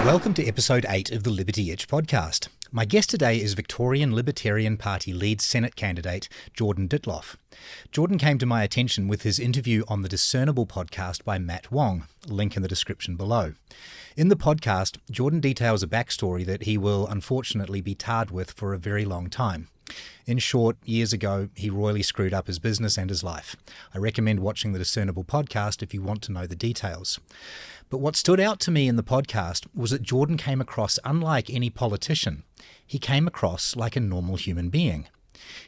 Welcome to episode 8 of the Liberty Itch podcast. My guest today is Victorian Libertarian Party lead Senate candidate Jordan Dittloff. Jordan came to my attention with his interview on the Discernible podcast by Matt Wong, link in the description below. In the podcast, Jordan details a backstory that he will unfortunately be tarred with for a very long time. In short, years ago, he royally screwed up his business and his life. I recommend watching the Discernible podcast if you want to know the details. But what stood out to me in the podcast was that Jordan came across unlike any politician. He came across like a normal human being.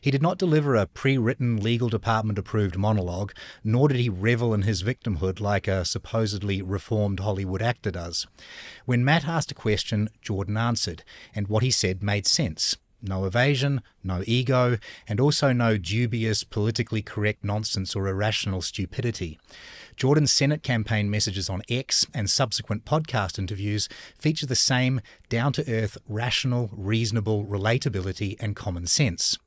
He did not deliver a pre-written, legal department-approved monologue, nor did he revel in his victimhood like a supposedly reformed Hollywood actor does. When Matt asked a question, Jordan answered, and what he said made sense. No evasion, no ego, and also no dubious, politically correct nonsense or irrational stupidity. Jordan's Senate campaign messages on X and subsequent podcast interviews feature the same down-to-earth, rational, reasonable relatability and common sense.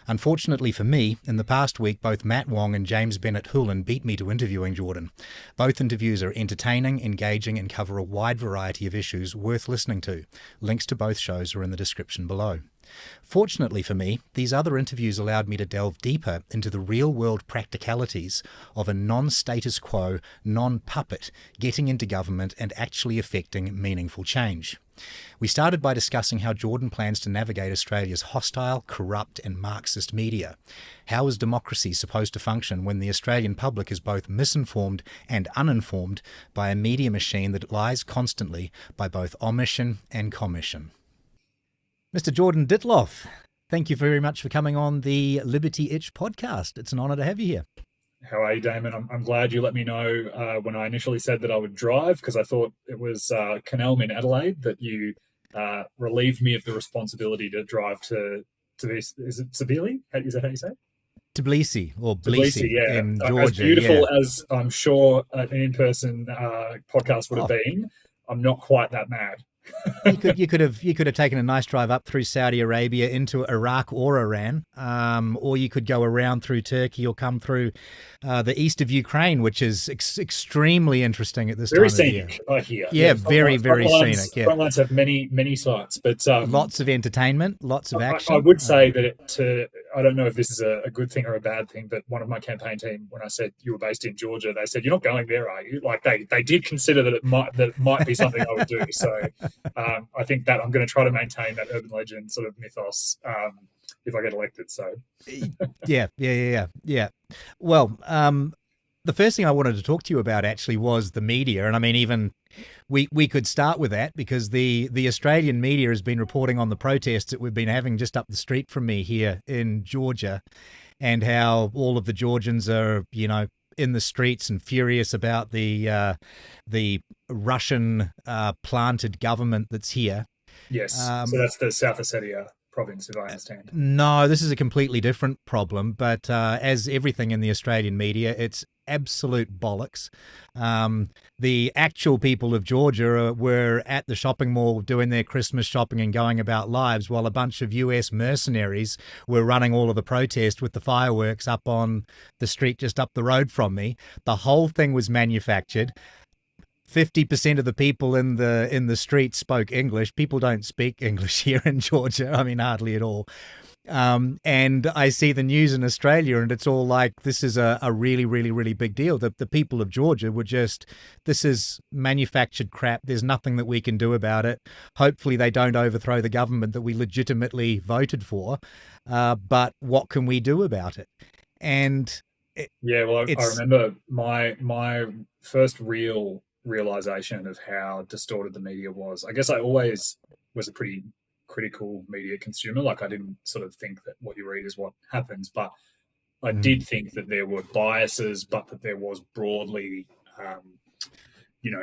Unfortunately for me, in the past week, both Matt Wong and James Bennett-Hoolan beat me to interviewing Jordan. Both interviews are entertaining, engaging, and cover a wide variety of issues worth listening to. Links to both shows are in the description below. Fortunately for me, these other interviews allowed me to delve deeper into the real-world practicalities of a non-status quo, non-puppet getting into government and actually effecting meaningful change. We started by discussing how Jordan plans to navigate Australia's hostile, corrupt and Marxist media. How is democracy supposed to function when the Australian public is both misinformed and uninformed by a media machine that lies constantly by both omission and commission? Mr. Jordan Dittloff, thank you very much for coming on the Liberty Itch podcast. It's an honour to have you here. How are you, Damon? I'm glad you let me know when I initially said that I would drive, because I thought it was Canelm in Adelaide that you relieved me of the responsibility to drive to this. Is it Sabili? Is that how you say it? Tbilisi or Tbilisi, yeah. in Georgia. As beautiful as I'm sure an in-person podcast would have been, I'm not quite that mad. You could have taken a nice drive up through Saudi Arabia into Iraq or Iran, or you could go around through Turkey or come through the east of Ukraine, which is extremely interesting at this time of year. Very scenic, I hear. Yeah, very scenic. Yeah, Frontlines have many sites, but lots of entertainment, lots of action. I would say that I don't know if this is a good thing or a bad thing, but one of my campaign team, when I said you were based in Georgia, they said, "You're not going there, are you?" Like they did consider that it might be something I would do. So I think that I'm going to try to maintain that urban legend sort of mythos if I get elected. So yeah. Well, the first thing I wanted to talk to you about actually was the media, and I mean, even we could start with that because the Australian media has been reporting on the protests that we've been having just up the street from me here in Georgia, and how all of the Georgians are, in the streets and furious about the Russian planted government that's here. Yes, so that's the South Ossetia province, if I understand. No, this is a completely different problem, but as everything in the Australian media, it's absolute bollocks. The actual people of Georgia were at the shopping mall doing their Christmas shopping and going about lives, while a bunch of US mercenaries were running all of the protest with the fireworks up on the street just up the road from me. The whole thing was manufactured. 50% of the people in the street spoke English. People don't speak English here in Georgia. I mean, hardly at all. And I see the news in Australia and it's all like, this is a really, really, really big deal. The people of Georgia were just, this is manufactured crap. There's nothing that we can do about it. Hopefully they don't overthrow the government that we legitimately voted for. But what can we do about it? And I remember my first realization of how distorted the media was. I guess I always was a pretty critical media consumer. Like, I didn't sort of think that what you read is what happens, but I did think that there were biases, but that there was broadly,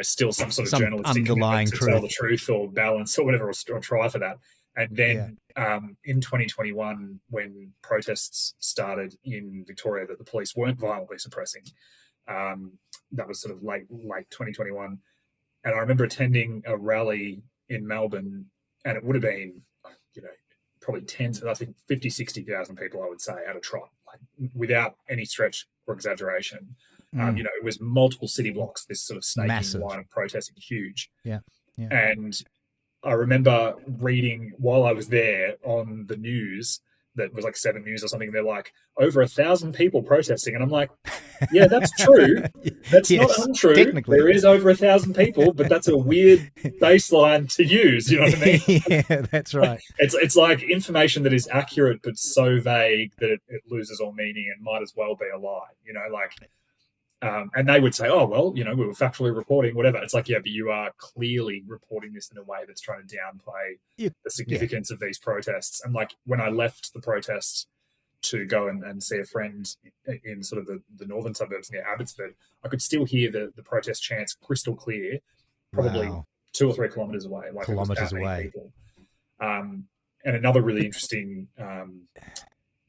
still some sort of journalistic underlying to tell the truth or balance or whatever, or try for that. And then in 2021, when protests started in Victoria that the police weren't violently suppressing, that was sort of late 2021. And I remember attending a rally in Melbourne, and it would have been, probably tens, I think 50, 60,000 people, I would say, at a trot, like, without any stretch or exaggeration. It was multiple city blocks, this sort of snaking line of protesting, huge. Yeah. Yeah. And I remember reading while I was there on the news that was like 7 News or something. They're like over 1,000 people protesting, and I'm like, yeah, that's true. That's not Yes, untrue. technically. There is over 1,000 people, but that's a weird baseline to use. You know what I mean? Yeah, that's right. It's like information that is accurate but so vague that it loses all meaning and might as well be a lie. You know, like. And they would say, oh, well, you know, we were factually reporting, whatever. It's like, yeah, but you are clearly reporting this in a way that's trying to downplay the significance of these protests. And like when I left the protest to go and see a friend in sort of the northern suburbs near Abbotsford, I could still hear the protest chants crystal clear, probably 2 or 3 kilometers away. Like kilometers it was that many away. people. And another really interesting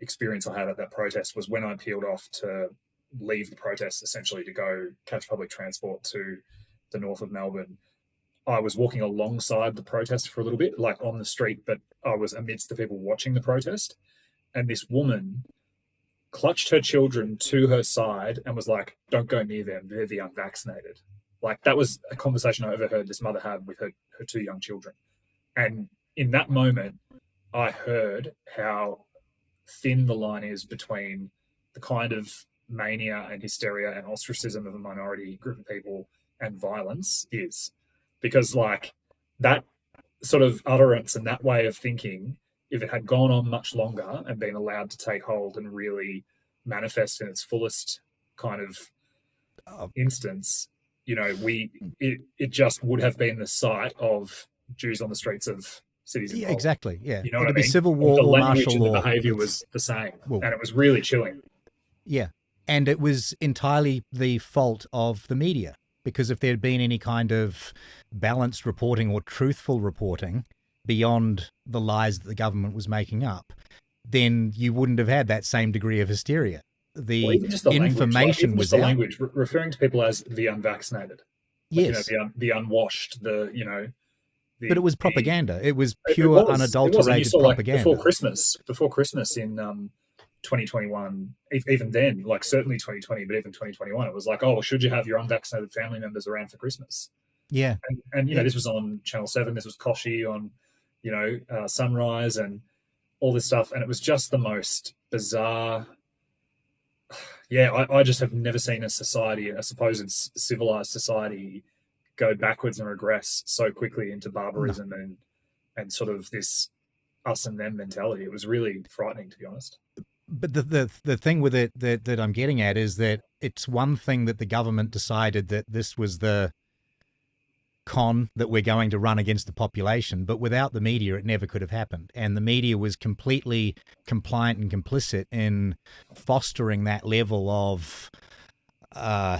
experience I had at that protest was when I peeled off to leave the protest, essentially to go catch public transport to the north of Melbourne. I was walking alongside the protest for a little bit, like on the street, but I was amidst the people watching the protest. And this woman clutched her children to her side and was like, don't go near them. They're the unvaccinated. Like that was a conversation I overheard this mother have with her 2 young children. And in that moment, I heard how thin the line is between the kind of mania and hysteria and ostracism of a minority group of people and violence is. Because like that sort of utterance and that way of thinking, if it had gone on much longer and been allowed to take hold and really manifest in its fullest kind of instance, you know, it just would have been the site of Jews on the streets of cities involved. Yeah, exactly. Yeah, you know what I it'd mean? be civil war or martial law. The behaviour was the same, and it was really chilling. Yeah, and it was entirely the fault of the media, because if there had been any kind of balanced reporting or truthful reporting beyond the lies that the government was making up, then you wouldn't have had that same degree of hysteria. Even just the information language, was the out. language, referring to people as the unvaccinated. Like, yes. You know, the unwashed, but it was propaganda. It was pure, unadulterated propaganda. Before Christmas in 2021, even then, like certainly 2020, but even 2021, it was like, oh, well, should you have your unvaccinated family members around for Christmas? Yeah. And you know, this was on Channel 7, this was Koshi on, Sunrise and all this stuff. And it was just the most bizarre. Yeah, I just have never seen a society, a supposed civilized society, go backwards and regress so quickly into barbarism and sort of this us and them mentality. It was really frightening, to be honest. But the thing with it that I'm getting at is that it's one thing that the government decided that this was the con that we're going to run against the population, but without the media, it never could have happened. And the media was completely compliant and complicit in fostering that level of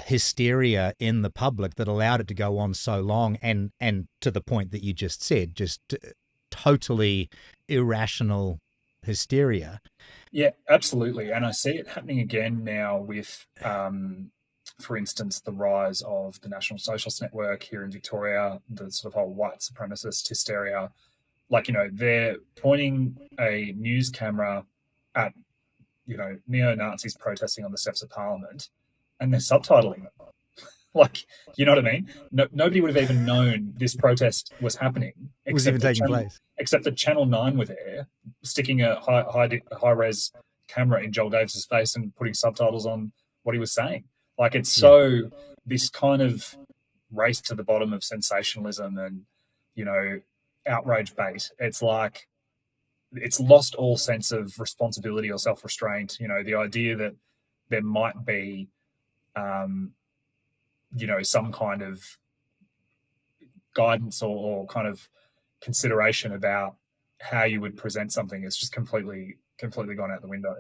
hysteria in the public that allowed it to go on so long, and to the point that you just said, just totally irrational hysteria. Yeah, absolutely. And I see it happening again now with, for instance, the rise of the National Socialist Network here in Victoria, the sort of whole white supremacist hysteria. Like, they're pointing a news camera at, neo-Nazis protesting on the steps of Parliament, and they're subtitling them. Like, you know what I mean? Nobody would have even known this protest was happening. It was even taking place. Except that Channel 9 were there, sticking a high-res camera in Joel Davis's face and putting subtitles on what he was saying. Like, it's so this kind of race to the bottom of sensationalism and, outrage bait. It's like it's lost all sense of responsibility or self-restraint. The idea that there might be some kind of guidance or kind of consideration about how you would present something is just completely gone out the window.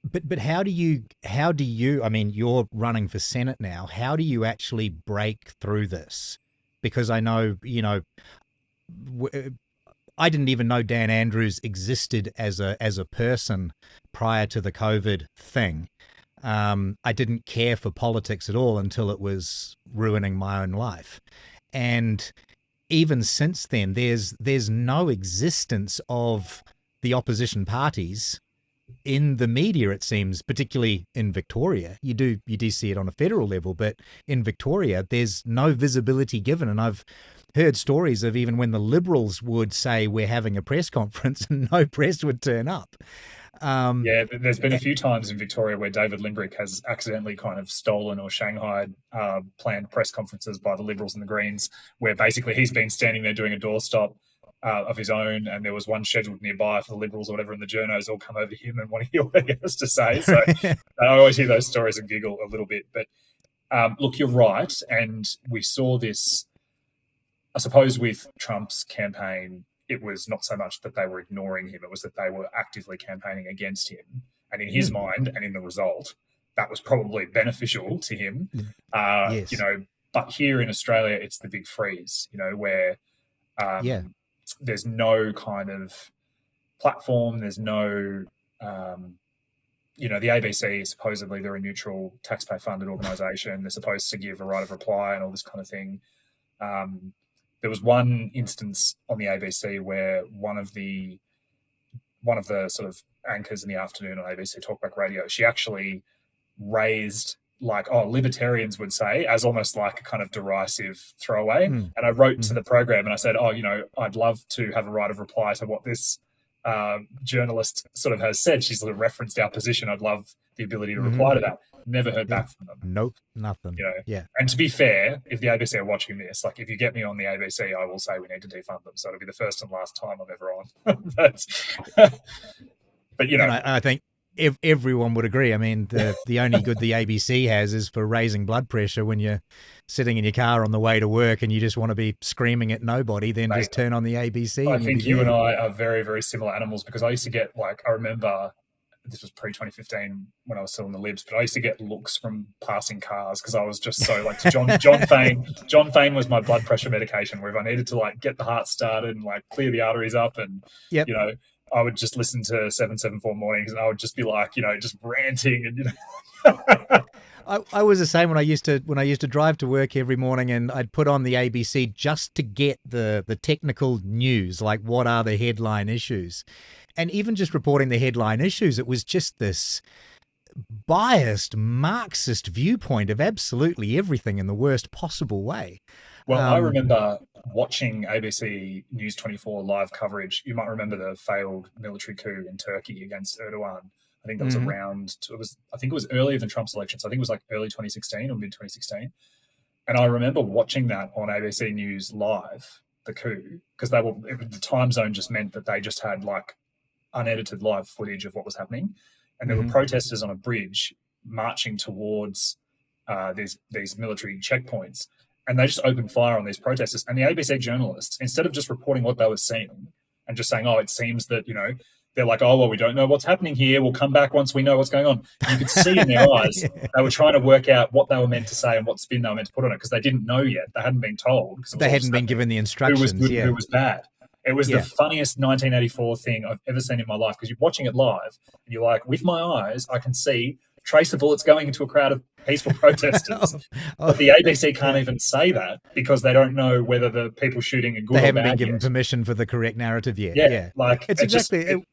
But how do you, I mean, you're running for Senate now. How do you actually break through this? Because I know, I didn't even know Dan Andrews existed as a person prior to the COVID thing. I didn't care for politics at all until it was ruining my own life. And even since then, there's no existence of the opposition parties in the media, it seems, particularly in Victoria, you do see it on a federal level, but in Victoria, there's no visibility given. And I've heard stories of even when the Liberals would say we're having a press conference and no press would turn up. There's been a few times in Victoria where David Limbrick has accidentally kind of stolen or shanghaied planned press conferences by the Liberals and the Greens, where basically he's been standing there doing a doorstop of his own, and there was one scheduled nearby for the Liberals or whatever, and the journos all come over to him and want to hear what he has to say. So I always hear those stories and giggle a little bit. But look, you're right, and we saw this, I suppose, with Trump's campaign. It was not so much that they were ignoring him, it was that they were actively campaigning against him. And in his mind and in the result, that was probably beneficial to him. Yes. But here in Australia, it's the big freeze, where there's no kind of platform, there's no, the ABC, supposedly they're a neutral taxpayer-funded organisation. They're supposed to give a right of reply and all this kind of thing. There was one instance on the ABC where one of the sort of anchors in the afternoon on ABC Talkback Radio, she actually raised libertarians would say, as almost like a kind of derisive throwaway. And I wrote to the program and I said, I'd love to have a right of reply to what this journalist sort of has said. She's sort of referenced our position. I'd love the ability to reply to that. Never heard back from them. Nope, nothing. And to be fair, if the ABC are watching this, if you get me on the ABC, I will say we need to defund them. So it'll be the first and last time I'm ever on. but and I think everyone would agree. I mean, the only good the ABC has is for raising blood pressure when you're sitting in your car on the way to work and you just want to be screaming at nobody, then just turn on the ABC. I think you and I are very, very similar animals, because I used to get, I remember, this was pre-2015 when I was still in the Libs, but I used to get looks from passing cars because I was just so John Fane was my blood pressure medication, where if I needed to get the heart started and clear the arteries up, and I would just listen to 774 mornings and I would just be just ranting and I was the same when I used to drive to work every morning, and I'd put on the ABC just to get the technical news, what are the headline issues. And even just reporting the headline issues, it was just this biased Marxist viewpoint of absolutely everything in the worst possible way. Well, I remember watching ABC News 24 live coverage. You might remember the failed military coup in Turkey against Erdogan. I think that was I think it was earlier than Trump's election. So I think it was early 2016 or mid 2016. And I remember watching that on ABC News live, the coup, because the time zone just meant that they just had unedited live footage of what was happening. And there were protesters on a bridge marching towards these military checkpoints. And they just opened fire on these protesters. And the ABC journalists, instead of just reporting what they were seeing and just saying, it seems that, they're like, we don't know what's happening here. We'll come back once we know what's going on. You could see in their eyes, they were trying to work out what they were meant to say and what spin they were meant to put on it, because they didn't know yet. They hadn't been told. They hadn't been given the instructions. Who was good and who was bad. It was the funniest 1984 thing I've ever seen in my life, because you're watching it live and you're like, with my eyes, I can see tracer bullets going into a crowd of peaceful protesters. But the ABC can't even say that because they don't know whether the people shooting are good or bad. They haven't been given permission for the correct narrative yet. Yeah. It's exactly...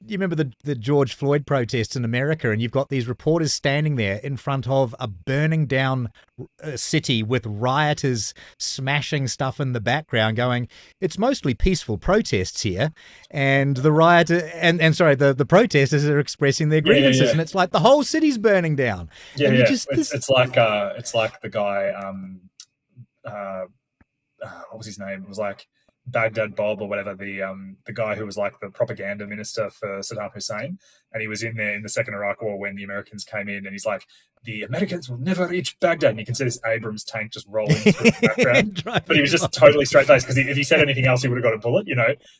You remember the George Floyd protests in America, and you've got these reporters standing there in front of a burning down city with rioters smashing stuff in the background going, it's mostly peaceful protests here. And the the protesters are expressing their grievances. And it's like the whole city's burning down. Yeah, it's like the guy, what was his name? It was Baghdad Bob or whatever, the guy who was the propaganda minister for Saddam Hussein, and he was in there in the Second Iraq War when the Americans came in, and he's like, the Americans will never reach Baghdad, and you can see this Abrams tank just rolling through the background. But he was just totally straight faced, because if he said anything else, he would have got a bullet,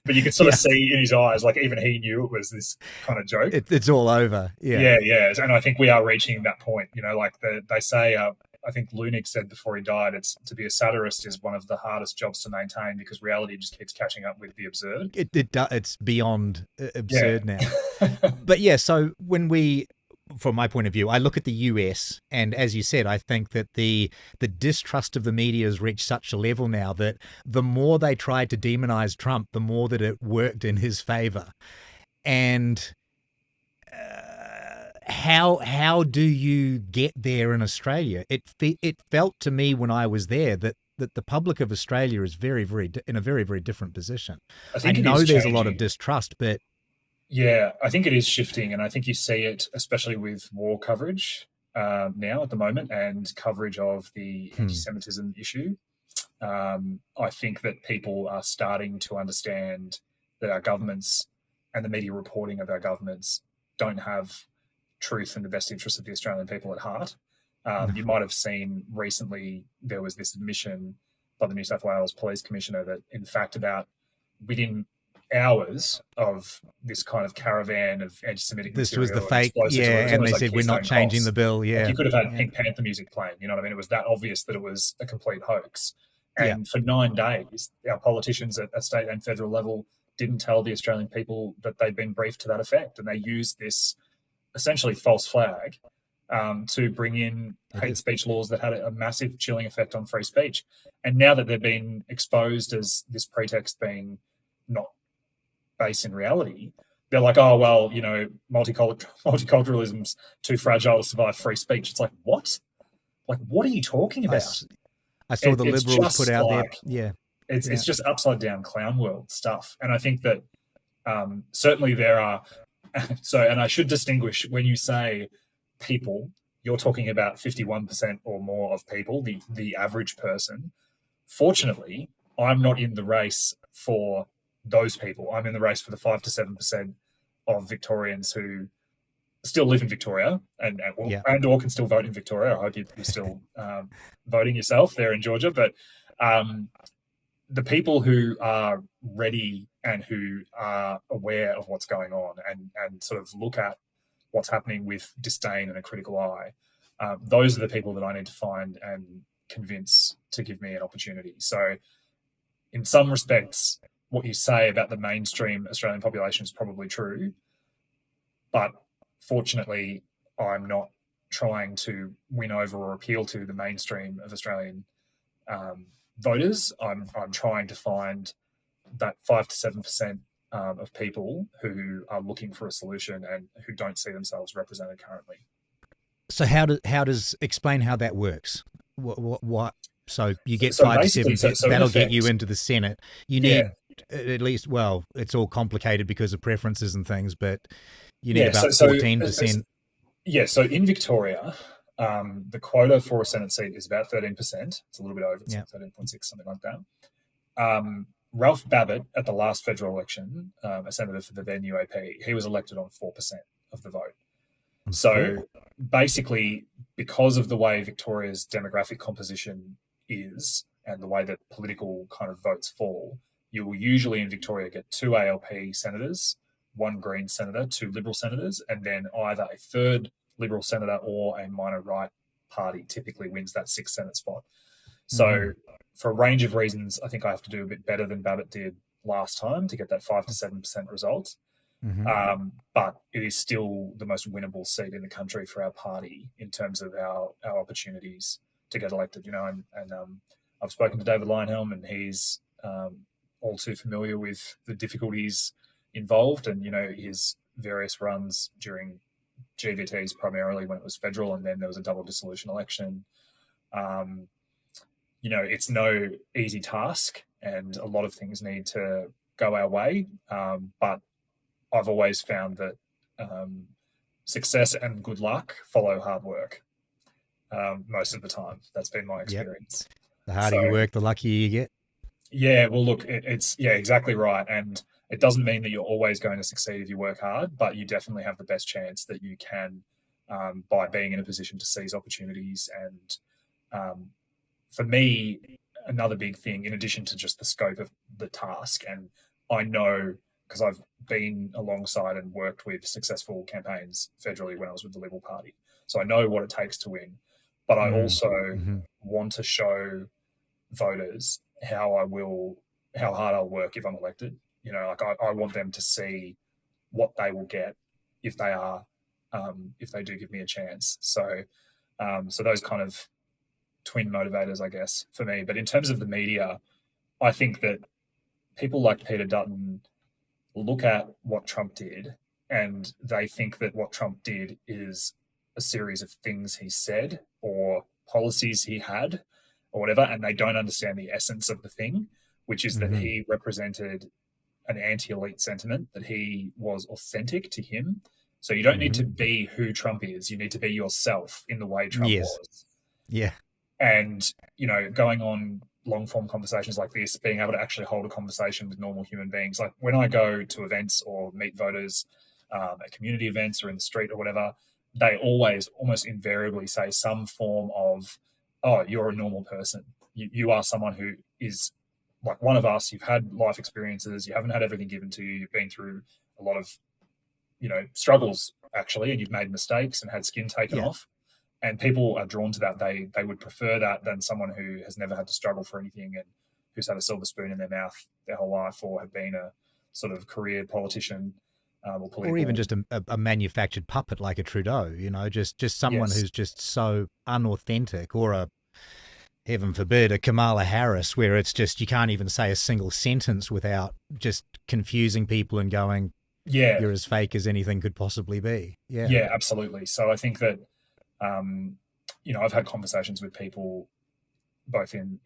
But you could sort of see in his eyes, even he knew it was this kind of joke. It's all over. Yeah. And I think we are reaching that point. They say. I think Lunik said before he died, to be a satirist is one of the hardest jobs to maintain, because reality just keeps catching up with the absurd. It's beyond absurd now. But so from my point of view, I look at the US, and as you said, I think that the distrust of the media has reached such a level now that the more they tried to demonize Trump, the more that it worked in his favor. And how do you get there in Australia? It felt to me when I was there that the public of Australia is in a very, very different position. I I think it know is there's a lot of changing. distrust, but Yeah, I think it is shifting, and I think you see it especially with war coverage now at the moment and coverage of the anti-Semitism issue. I think that people are starting to understand that our governments and the media reporting of our governments don't have truth and the best interests of the Australian people at heart. You might have seen recently there was this admission by the New South Wales Police Commissioner that, in fact, about within hours of this kind of caravan of anti-Semitic this was the material and fake, explosives, where it was and they almost like said we're not Keystone changing the Cops. bill. Like, Yeah, you could have had yeah, Pink Panther music playing. You know what I mean? It was that obvious that it was a complete hoax. yeah. And for 9 days, our politicians at state and federal level didn't tell the Australian people that they'd been briefed to that effect, and they used this essentially false flag to bring in hate speech laws that had a massive chilling effect on free speech. And now that they've been exposed as this pretext being not based in reality, they're like, oh, well, you know, multiculturalism's too fragile to survive free speech. It's like, what? Like, what are you talking about? I saw the It's Liberals put just out there. like, Yeah, it's just upside down clown world stuff. And I think that certainly there are, so, and I should distinguish when you say people, you're talking about 51% or more of people, the average person. Fortunately, I'm not in the race for those people. I'm in the race for the 5 to 7% of Victorians who still live in Victoria and or can still vote in Victoria. I hope you're still voting yourself there in Georgia. But the people who are ready and who are aware of what's going on and sort of look at what's happening with disdain and a critical eye, those are the people that I need to find and convince to give me an opportunity. So in some respects, what you say about the mainstream Australian population is probably true, but fortunately, I'm not trying to win over or appeal to the mainstream of Australian voters. I'm trying to find that 5 to 7% of people who are looking for a solution and who don't see themselves represented currently. So how does explain how that works? What so you get So 5 to basically, 7, so in that'll effect, get you into the Senate. You yeah, need at least, well, it's all complicated because of preferences and things, but you need yeah. about 14%. Yeah, so in Victoria, the quota for a Senate seat is about 13%. It's a little bit over, it's like 13.6, something like that. Ralph Babbitt, at the last federal election, a senator for the then UAP, he was elected on 4% of the vote. So basically, because of the way Victoria's demographic composition is and the way that political kind of votes fall, you will usually in Victoria get 2 ALP senators, 1 Green senator, 2 Liberal senators, and then either a 3rd Liberal senator or a minor right party typically wins that 6th Senate spot. So for a range of reasons, I think I have to do a bit better than Babbitt did last time to get that 5 to 7% result. But it is still the most winnable seat in the country for our party in terms of our opportunities to get elected. You know, and I've spoken to David Leyonhjelm, and he's all too familiar with the difficulties involved, and you know his various runs during GVTs primarily when it was federal, and then there was a double dissolution election. You know, it's no easy task, and a lot of things need to go our way. But I've always found that success and good luck follow hard work most of the time. That's been my experience. The harder you work, the luckier you get. Yeah, well, look, it's exactly right. And it doesn't mean that you're always going to succeed if you work hard, but you definitely have the best chance that you can by being in a position to seize opportunities. And for me, another big thing, in addition to just the scope of the task, and I know because I've been alongside and worked with successful campaigns federally when I was with the Liberal Party, so I know what it takes to win. But I also want to show voters how hard I'll work if I'm elected. You know, like I want them to see what they will get if they do give me a chance. So those kind of twin motivators, I guess, for me. But in terms of the media, I think that people like Peter Dutton look at what Trump did and they think that what Trump did is a series of things he said or policies he had or whatever, and they don't understand the essence of the thing, which is that he represented an anti-elite sentiment, that he was authentic to him. So you don't need to be who Trump is. You need to be yourself in the way Trump was. Yeah. And, you know, going on long form conversations like this, being able to actually hold a conversation with normal human beings. Like when I go to events or meet voters at community events or in the street or whatever, they always almost invariably say some form of, oh, you're a normal person. You are someone who is like one of us. You've had life experiences. You haven't had everything given to you. You've been through a lot of, you know, struggles actually, and you've made mistakes and had skin taken off. And people are drawn to that. They would prefer that than someone who has never had to struggle for anything and who's had a silver spoon in their mouth their whole life, or have been a sort of career politician or political. Or even just a manufactured puppet like a Trudeau, you know, just someone who's just so unauthentic, or a, heaven forbid, a Kamala Harris, where it's just you can't even say a single sentence without just confusing people and going, you're as fake as anything could possibly be. Yeah, absolutely. So I think that, you know, I've had conversations with people both in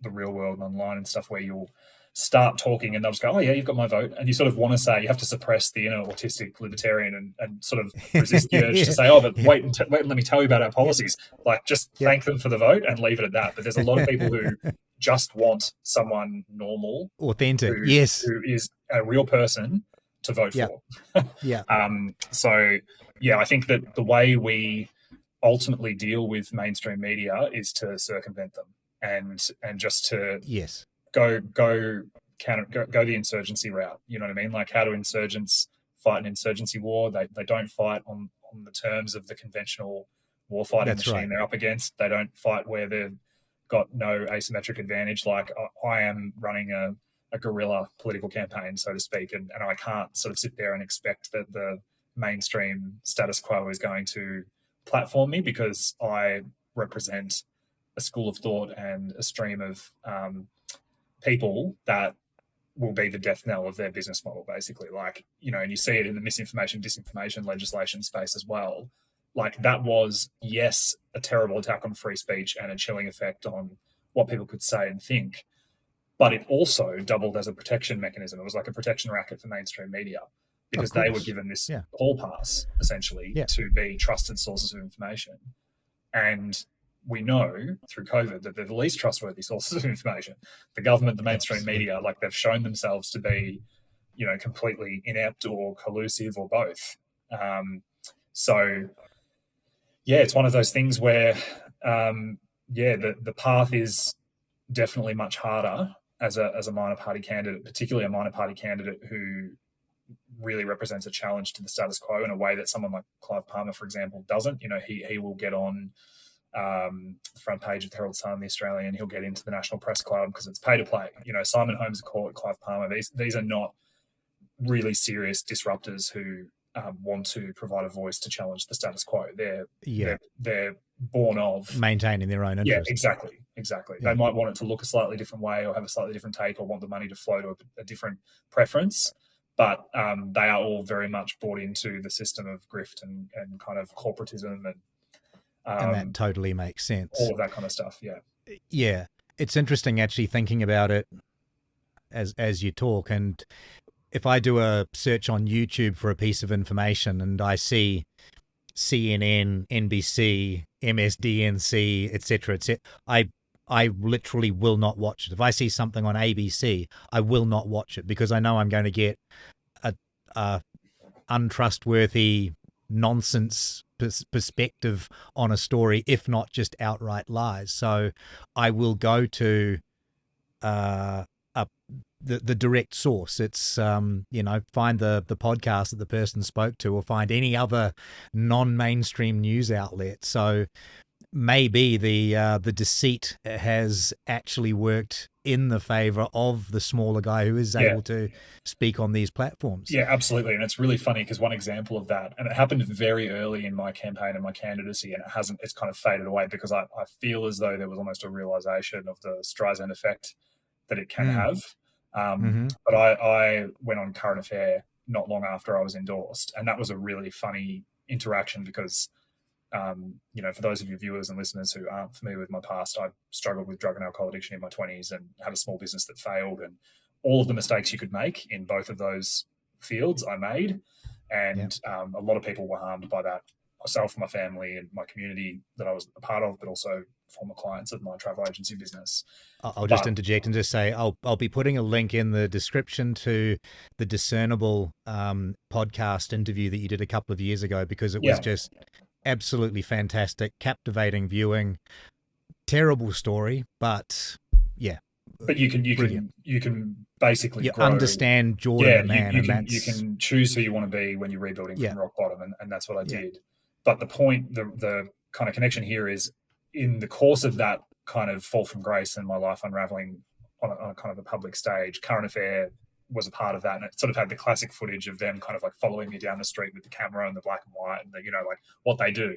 the real world and online and stuff where you'll start talking and they'll just go, oh yeah, you've got my vote. And you sort of want to say, you have to suppress the inner autistic libertarian and sort of resist the urge to say, oh, but wait, let me tell you about our policies. Like just thank them for the vote and leave it at that. But there's a lot of people who just want someone normal, authentic, who is a real person to vote for. So yeah, I think that the way we ultimately deal with mainstream media is to circumvent them and just to go the insurgency route. You know what I mean? Like, how do insurgents fight an insurgency war? They don't fight on the terms of the conventional war fighting machine they're up against. They don't fight where they've got no asymmetric advantage. Like I am running a guerrilla political campaign, so to speak, and I can't sort of sit there and expect that the mainstream status quo is going to platform me, because I represent a school of thought and a stream of people that will be the death knell of their business model, basically. Like, you know, and you see it in the misinformation, disinformation legislation space as well. Like, that was, yes, a terrible attack on free speech and a chilling effect on what people could say and think, but it also doubled as a protection mechanism. It was like a protection racket for mainstream media, because they were given this hall pass, essentially, to be trusted sources of information. And we know through COVID that they're the least trustworthy sources of information. The government, the mainstream media, like, they've shown themselves to be, you know, completely inept or collusive or both. So, yeah, it's one of those things where, the path is definitely much harder as a minor party candidate, particularly a minor party candidate who really represents a challenge to the status quo in a way that someone like Clive Palmer, for example, doesn't. You know, he will get on the front page of the Herald Sun, the Australian. He'll get into the National Press Club because it's pay to play. You know, Simon Holmes Court, Clive Palmer. These are not really serious disruptors who want to provide a voice to challenge the status quo. They're born of maintaining their own interests. Yeah, exactly. They might want it to look a slightly different way or have a slightly different take or want the money to flow to a different preference. But they are all very much bought into the system of grift and kind of corporatism and that totally makes sense. All of that kind of stuff, Yeah. It's interesting actually thinking about it as you talk. And if I do a search on YouTube for a piece of information and I see CNN, NBC, MSDNC, etc., I literally will not watch it. If I see something on ABC, I will not watch it, because I know I'm going to get a untrustworthy nonsense perspective on a story, if not just outright lies. So I will go to the direct source. It's find the podcast that the person spoke to, or find any other non-mainstream news outlet. So maybe the deceit has actually worked in the favor of the smaller guy who is able to speak on these platforms. Yeah, absolutely. And it's really funny because one example of that, and it happened very early in my campaign and my candidacy, and it's kind of faded away because I feel as though there was almost a realization of the Streisand effect that it can have. But I went on Current Affair not long after I was endorsed. And that was a really funny interaction because, for those of you viewers and listeners who aren't familiar with my past, I struggled with drug and alcohol addiction in my 20s and had a small business that failed, and all of the mistakes you could make in both of those fields I made. And a lot of people were harmed by that, myself, my family, and my community that I was a part of, but also former clients of my travel agency business. I'll just interject and just say I'll be putting a link in the description to the Discernible podcast interview that you did a couple of years ago, because it was just absolutely fantastic, captivating viewing. Terrible story, but But you can basically grow. Understand Jordan the man, you can choose who you want to be when you're rebuilding from rock bottom, and that's what I did. But the point, the kind of connection here is, in the course of that kind of fall from grace and my life unraveling on a kind of a public stage, Current Affair was a part of that, and it sort of had the classic footage of them kind of like following me down the street with the camera and the black and white and the, like what they do.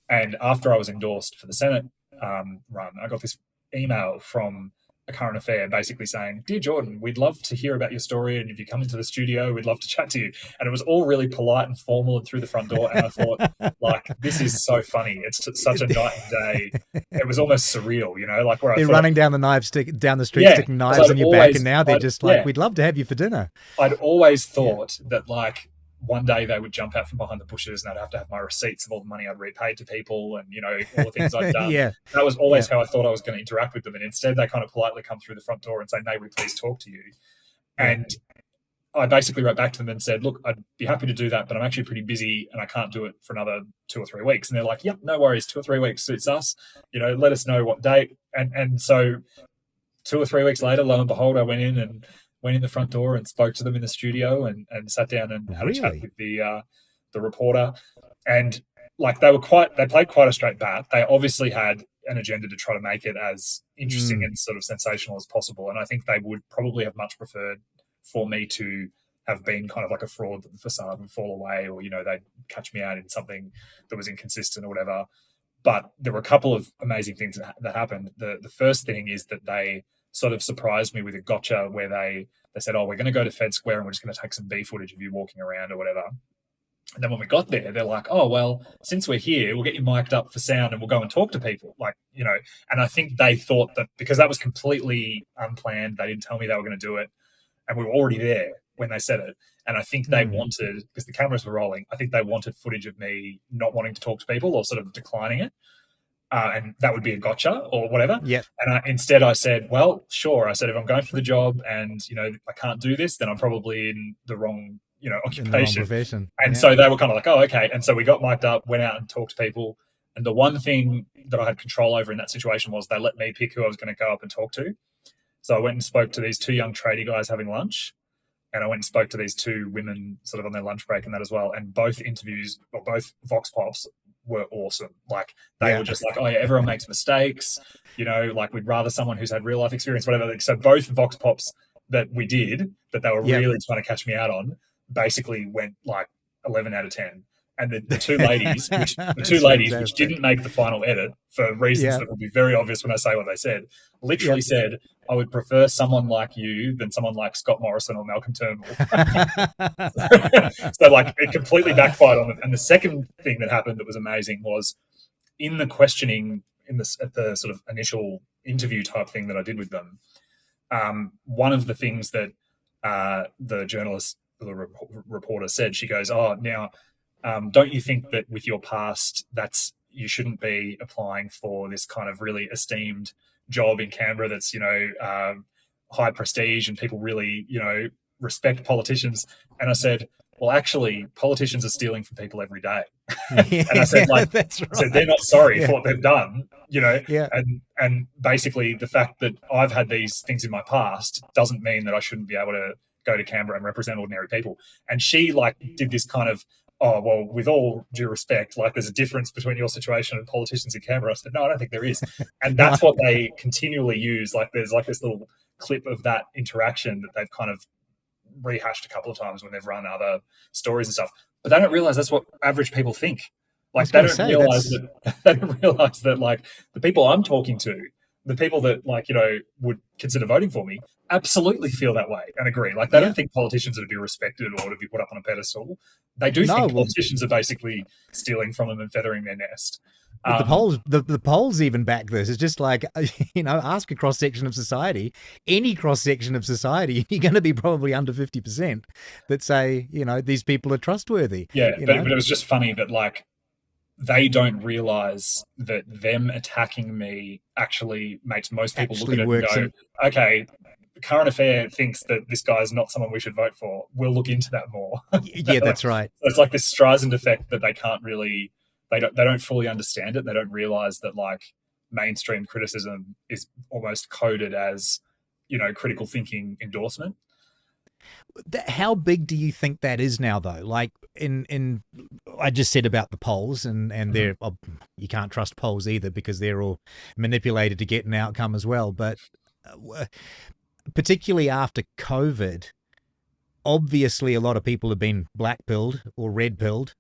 And after I was endorsed for the Senate run, I got this email from a Current Affair basically saying, "Dear Jordan, we'd love to hear about your story, and if you come into the studio, we'd love to chat to you." And it was all really polite and formal and through the front door. And I thought, like, this is so funny. It's such a night and day. It was almost surreal, like where they're running down the street, sticking knives in your back, and now they're just like, "We'd love to have you for dinner." I'd always thought that, like, one day they would jump out from behind the bushes and I'd have to have my receipts of all the money I'd repaid to people and, all the things I'd done. That was always how I thought I was going to interact with them. And instead they kind of politely come through the front door and say, "May we please talk to you?" And I basically wrote back to them and said, "Look, I'd be happy to do that, but I'm actually pretty busy and I can't do it for another 2 or 3 weeks." And they're like, "Yep, no worries. 2 or 3 weeks suits us. Let us know what date." And so 2 or 3 weeks later, lo and behold, I went in the front door and spoke to them in the studio and sat down and had a chat with the reporter. And like they played quite a straight bat. They obviously had an agenda to try to make it as interesting and sort of sensational as possible. And I think they would probably have much preferred for me to have been kind of like a fraud, that the facade would fall away, or, they'd catch me out in something that was inconsistent or whatever. But there were a couple of amazing things that happened. The first thing is that they sort of surprised me with a gotcha where they said, "Oh, we're going to go to Fed Square and we're just going to take some B footage of you walking around or whatever." And then when we got there, they're like, "Oh, well, since we're here, we'll get you mic'd up for sound and we'll go and talk to people." And I think they thought that because that was completely unplanned, they didn't tell me they were going to do it. And we were already there when they said it. And I think they wanted, because the cameras were rolling, I think they wanted footage of me not wanting to talk to people or sort of declining it. And that would be a gotcha or whatever. And instead I said, "Well, sure." I said, "If I'm going for the job and, I can't do this, then I'm probably in the wrong, occupation." And so they were kind of like, "Oh, okay." And so we got mic'd up, went out and talked to people. And the one thing that I had control over in that situation was they let me pick who I was going to go up and talk to. So I went and spoke to these 2 young tradie guys having lunch. And I went and spoke to these 2 women sort of on their lunch break and that as well. And both interviews, or both Vox Pops, were awesome. Like they were just like, "Oh yeah, everyone makes mistakes. Like we'd rather someone who's had real life experience, whatever." So both Vox Pops that we did, that they were really trying to catch me out on, basically went like 11 out of 10. And the 2 ladies, which didn't make the final edit for reasons that will be very obvious when I say what they said, literally said, "I would prefer someone like you than someone like Scott Morrison or Malcolm Turnbull." So like it completely backfired on them. And the second thing that happened that was amazing was in the questioning at the sort of initial interview type thing that I did with them. One of the things that the journalist, the reporter said, she goes, "Oh, now, don't you think that with your past, you shouldn't be applying for this kind of really esteemed job in Canberra that's, high prestige and people really, respect politicians?" And I said, "Well, actually, politicians are stealing from people every day." And I said, like, that's right. I said, they're not sorry for what they've done, and basically the fact that I've had these things in my past doesn't mean that I shouldn't be able to go to Canberra and represent ordinary people. And she like did this kind of, "Oh, well, with all due respect, like there's a difference between your situation and politicians in Canberra." I said, "No, I don't think there is." And that's what they continually use. Like there's like this little clip of that interaction that they've kind of rehashed a couple of times when they've run other stories and stuff. But they don't realize that's what average people think. Like they don't realize that like the people I'm talking to the people that like, would consider voting for me absolutely feel that way and agree. Like they don't think politicians are to be respected or to be put up on a pedestal. They do think politicians are basically stealing from them and feathering their nest. But the polls even back this. It's just like, ask a cross section of society, any cross section of society, you're going to be probably under 50% that say, these people are trustworthy. Yeah, but it was just funny that like they don't realize that them attacking me actually makes most people look at it and go, okay, current affair thinks that this guy is not someone we should vote for. We'll look into that more. Yeah, that's right. It's like this Streisand effect that they can't really, they don't fully understand it. They don't realize that like mainstream criticism is almost coded as, critical thinking endorsement. How big do you think that is now, though? Like I just said about the polls, and they're you can't trust polls either because they're all manipulated to get an outcome as well. But particularly after COVID, obviously a lot of people have been black-pilled or red-pilled.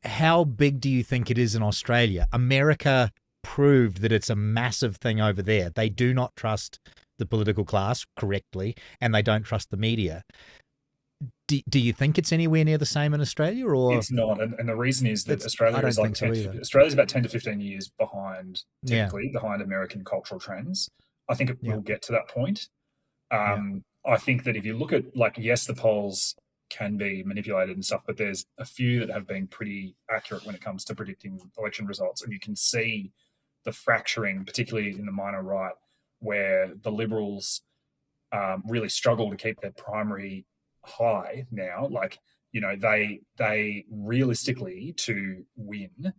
How big do you think it is in Australia? America proved that it's a massive thing over there. They do not trust the political class correctly, and they don't trust the media. Do you think it's anywhere near the same in Australia, or it's not? And the reason is that Australia's about 10 to 15 years behind, typically behind American cultural trends. I think it will get to that point. I think that if you look at like, yes, the polls can be manipulated and stuff, but there's a few that have been pretty accurate when it comes to predicting election results, and you can see the fracturing, particularly in the minor right, where the Liberals really struggle to keep their primary high now. Like, they realistically, to win,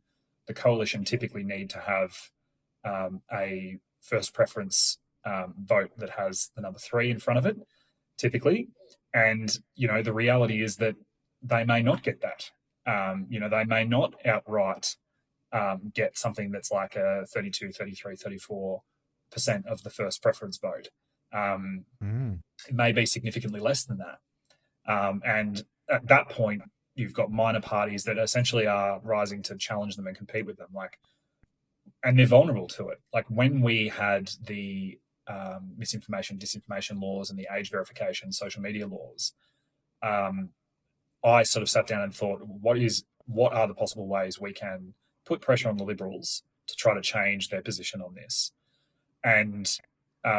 the coalition typically need to have a first preference vote that has the number 3 in front of it, typically. And, the reality is that they may not get that. They may not outright get something that's like a 32, 33, 34% of the first preference vote. It may be significantly less than that. And at that point, you've got minor parties that essentially are rising to challenge them and compete with them. And they're vulnerable to it. Like when we had the misinformation, disinformation laws and the age verification, social media laws, I sort of sat down and thought, what are the possible ways we can put pressure on the Liberals to try to change their position on this? And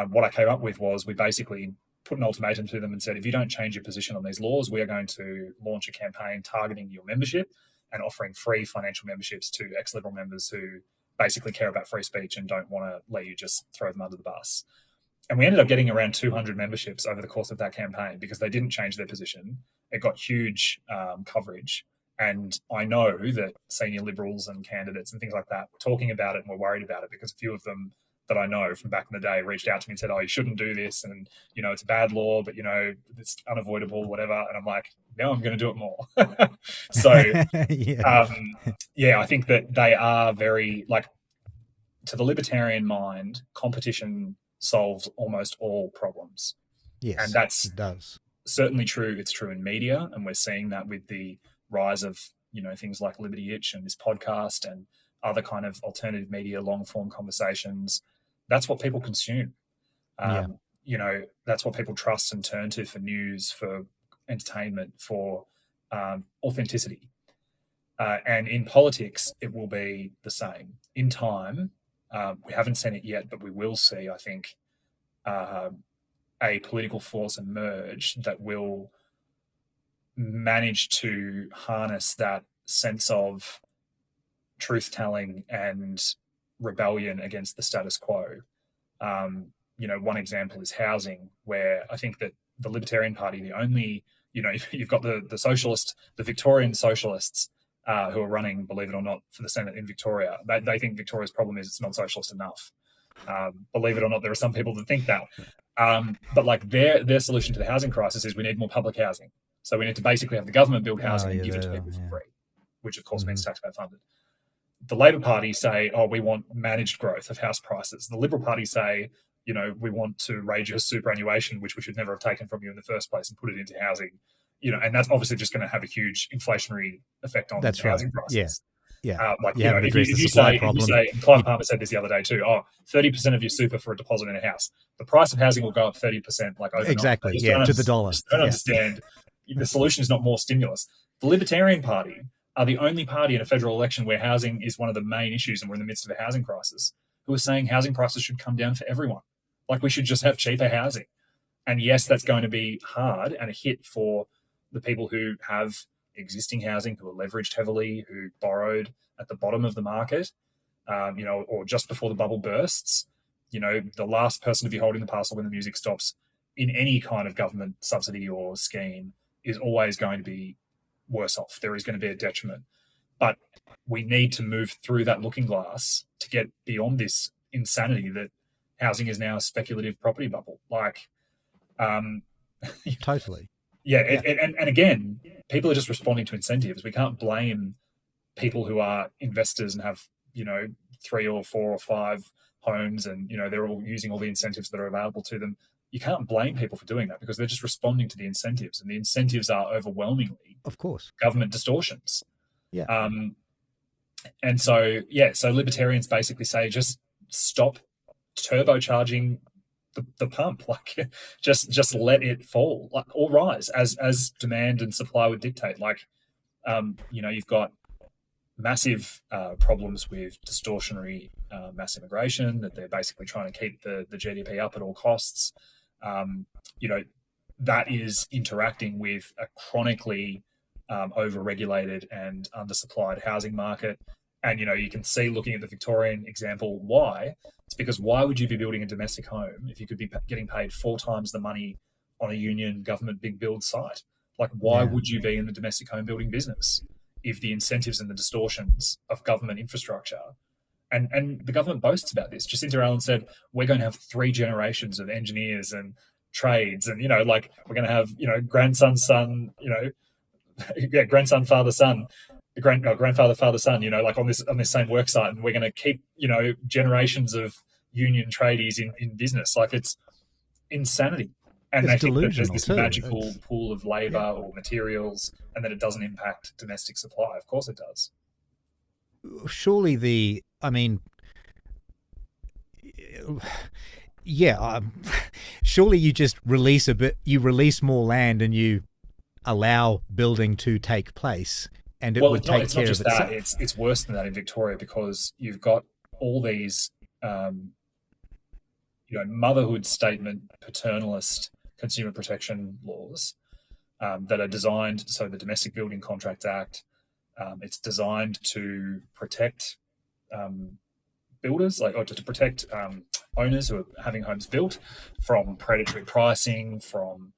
what I came up with was we basically put an ultimatum to them and said, if you don't change your position on these laws, we are going to launch a campaign targeting your membership and offering free financial memberships to ex-Liberal members who basically care about free speech and don't want to let you just throw them under the bus. And we ended up getting around 200 memberships over the course of that campaign because they didn't change their position. It got huge coverage. And I know that senior Liberals and candidates and things like that were talking about it and were worried about it because a few of them that I know from back in the day reached out to me and said, oh, you shouldn't do this. And, it's a bad law, but, it's unavoidable, whatever. And I'm like, no, I'm going to do it more. So, I think that they are very, like, to the libertarian mind, competition solves almost all problems. Yes, and that's it does. Certainly true. It's true in media. And we're seeing that with the rise of, things like Liberty Itch and this podcast and other kind of alternative media, long form conversations. That's what people consume. That's what people trust and turn to for news, for entertainment, for authenticity. And in politics, it will be the same. In time, we haven't seen it yet, but we will see, I think, a political force emerge that will manage to harness that sense of truth-telling and rebellion against the status quo. One example is housing, where I think that the Libertarian Party, the only, you've got the socialist, the Victorian socialists who are running, believe it or not, for the Senate in Victoria. They think Victoria's problem is it's not socialist enough. Believe it or not, there are some people that think that. But like their solution to the housing crisis is we need more public housing. So we need to basically have the government build housing and give it to people for free, which of course means taxpayer funded. The Labor Party say, oh, we want managed growth of house prices. The Liberal Party say, we want to raise your superannuation, which we should never have taken from you in the first place, and put it into housing. And that's obviously just going to have a huge inflationary effect on housing prices. Yeah. Like, You haven't addressed the if you supply say, problem. and Clive Palmer said this the other day too, 30% of your super for a deposit in a house. The price of housing will go up 30% like overnight. Exactly. Yeah, to the dollar. I just don't understand. The solution is not more stimulus. The Libertarian Party are the only party in a federal election where housing is one of the main issues, and we're in the midst of a housing crisis, who are saying housing prices should come down for everyone. Like, we should just have cheaper housing. And yes, that's going to be hard and a hit for the people who have existing housing, who are leveraged heavily, who borrowed at the bottom of the market, or just before the bubble bursts. The last person to be holding the parcel when the music stops in any kind of government subsidy or scheme is always going to be worse off. There is going to be a detriment. But we need to move through that looking glass to get beyond this insanity that housing is now a speculative property bubble. Totally. Yeah. And again, people are just responding to incentives. We can't blame people who are investors and have, 3 or 4 or 5 homes, and, they're all using all the incentives that are available to them. You can't blame people for doing that, because they're just responding to the incentives, and the incentives are overwhelmingly, of course, government distortions. Yeah. And so libertarians basically say, just stop turbocharging the pump, just let it fall, or rise as demand and supply would dictate. You've got massive problems with distortionary mass immigration, that they're basically trying to keep the GDP up at all costs. That is interacting with a chronically over-regulated and undersupplied housing market. And, you can see, looking at the Victorian example, why. It's because why would you be building a domestic home if you could be getting paid 4 times the money on a union government big build site? Why would you be in the domestic home building business if the incentives and the distortions of government infrastructure, and the government boasts about this. Jacinta Allen said, we're going to have 3 generations of engineers and trades, and, we're going to have, grandson, son, grandson, father, son, grandfather, father, son, on this same work site, and we're going to keep, generations of union tradies in business. It's insanity. And they think that there's this magical pool of labour or materials, and that it doesn't impact domestic supply. Of course it does. Surely surely you just release you release more land and you allow building to take place, and it would take care of itself. It's worse than that in Victoria, because you've got all these, motherhood statement, paternalist consumer protection laws that are designed. So the Domestic Building Contracts Act, it's designed to protect builders, or to protect owners who are having homes built from predatory pricing, from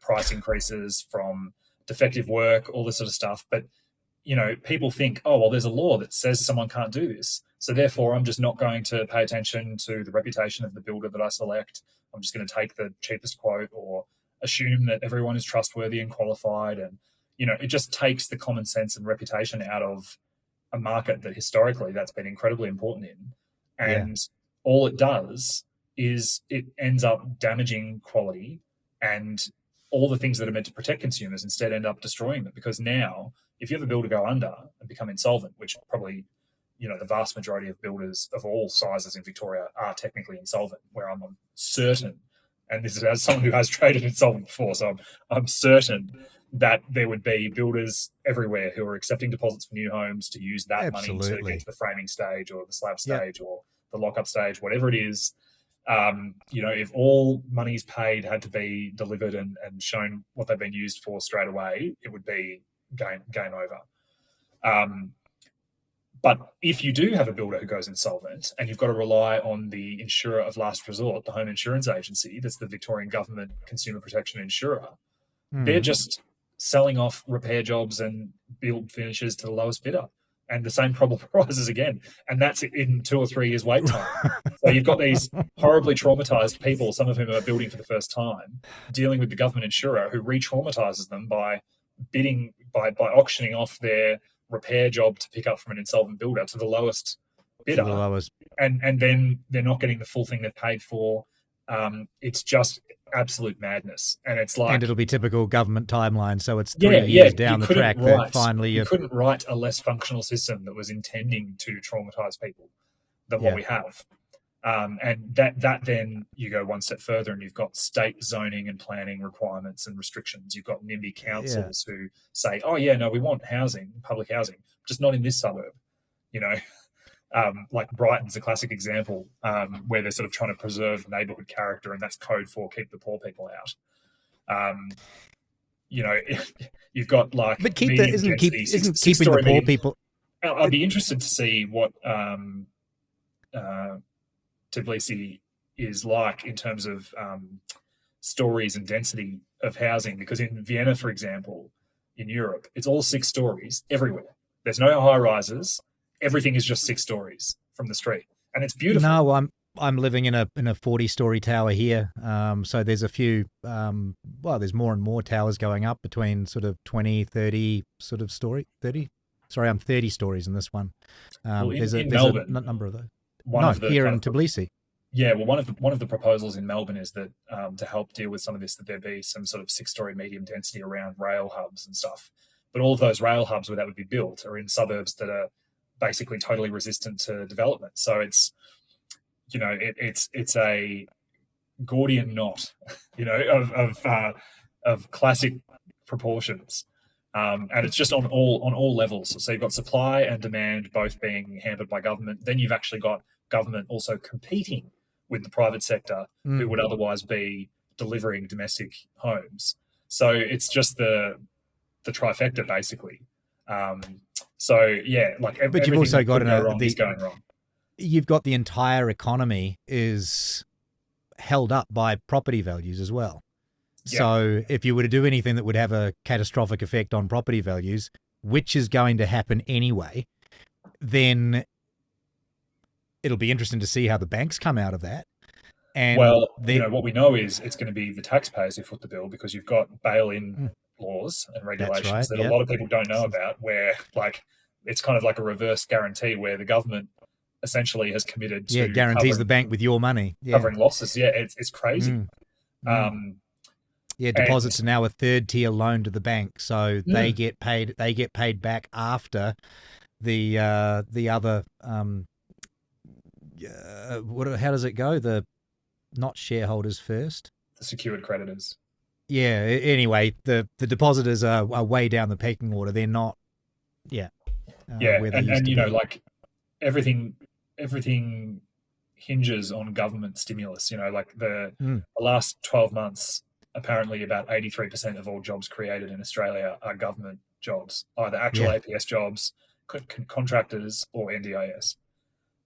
price increases, from defective work, all this sort of stuff. But people think, oh, well, there's a law that says someone can't do this, so therefore I'm just not going to pay attention to the reputation of the builder that I select. I'm just going to take the cheapest quote, or assume that everyone is trustworthy and qualified. And, it just takes the common sense and reputation out of a market that historically that's been incredibly important in. And all it does is it ends up damaging quality, and all the things that are meant to protect consumers instead end up destroying them. Because now, if you have a builder go under and become insolvent, which probably, the vast majority of builders of all sizes in Victoria are technically insolvent, where I'm certain, and this is as someone who has traded insolvent before, so I'm certain that there would be builders everywhere who are accepting deposits for new homes to use that money to get to the framing stage or the slab stage or the lockup stage, whatever it is. If all monies paid had to be delivered and shown what they've been used for straight away, it would be game over. But if you do have a builder who goes insolvent, and you've got to rely on the insurer of last resort, the Home Insurance Agency, that's the Victorian Government Consumer Protection Insurer, they're just selling off repair jobs and build finishes to the lowest bidder. And the same problem arises again. And that's in 2 or 3 years wait time. So you've got these horribly traumatized people, some of whom are building for the first time, dealing with the government insurer, who re-traumatizes them by bidding, by auctioning off their repair job to pick up from an insolvent builder to the lowest bidder. And then they're not getting the full thing they've paid for. It's just absolute madness. And it's like, and it'll be typical government timeline. So it's yeah, 3 years down the track that finally you couldn't write a less functional system that was intending to traumatize people than what we have. And that then you go one step further and you've got state zoning and planning requirements and restrictions. You've got NIMBY councils who say, oh yeah, no, we want housing, public housing, just not in this suburb. You know, like Brighton's a classic example, where they're sort of trying to preserve neighborhood character, and that's code for keep the poor people out. You know, you've got like, but keeping the poor people. I'd be interested to see what Tbilisi is like in terms of stories and density of housing, because in Vienna, for example, in Europe, it's all 6 stories everywhere. There's no high rises. Everything is just 6 stories from the street, and it's beautiful. No, I'm living in a 40-story tower here. So there's a few. There's more and more towers going up between sort of 20, 30 sort of story. 30. Sorry, I'm 30 stories in this one. There's Melbourne, a number of those. Here in Tbilisi. Yeah, well, one of the proposals in Melbourne is that to help deal with some of this, that there be some sort of 6-story medium density around rail hubs and stuff. But all of those rail hubs where that would be built are in suburbs that are basically totally resistant to development. So it's, you know, it's a Gordian knot, you know, of classic proportions. And it's just on all levels. So you've got supply and demand both being hampered by government. Then you've actually got government also competing with the private sector who would otherwise be delivering domestic homes. So it's just the trifecta, basically. So yeah, like but you've also got is going wrong. You've got the entire economy is held up by property values as well. Yeah. So if you were to do anything that would have a catastrophic effect on property values, which is going to happen anyway, then it'll be interesting to see how the banks come out of that. And you know, what we know is it's going to be the taxpayers who foot the bill, because you've got bail-in laws and regulations that a lot of people don't know about, where like it's kind of like a reverse guarantee where the government essentially has committed to guarantees the bank with your money, covering losses. Yeah, it's crazy. Deposits are now a 3rd-tier loan to the bank, so they get paid. They get paid back after the other. How does it go? The not shareholders first. The secured creditors. Yeah. Anyway, the depositors are way down the pecking order. They're not. And you know, like everything hinges on government stimulus. You know, like the last 12 months, apparently about 83% of all jobs created in Australia are government jobs, either actual APS jobs, contractors, or NDIS.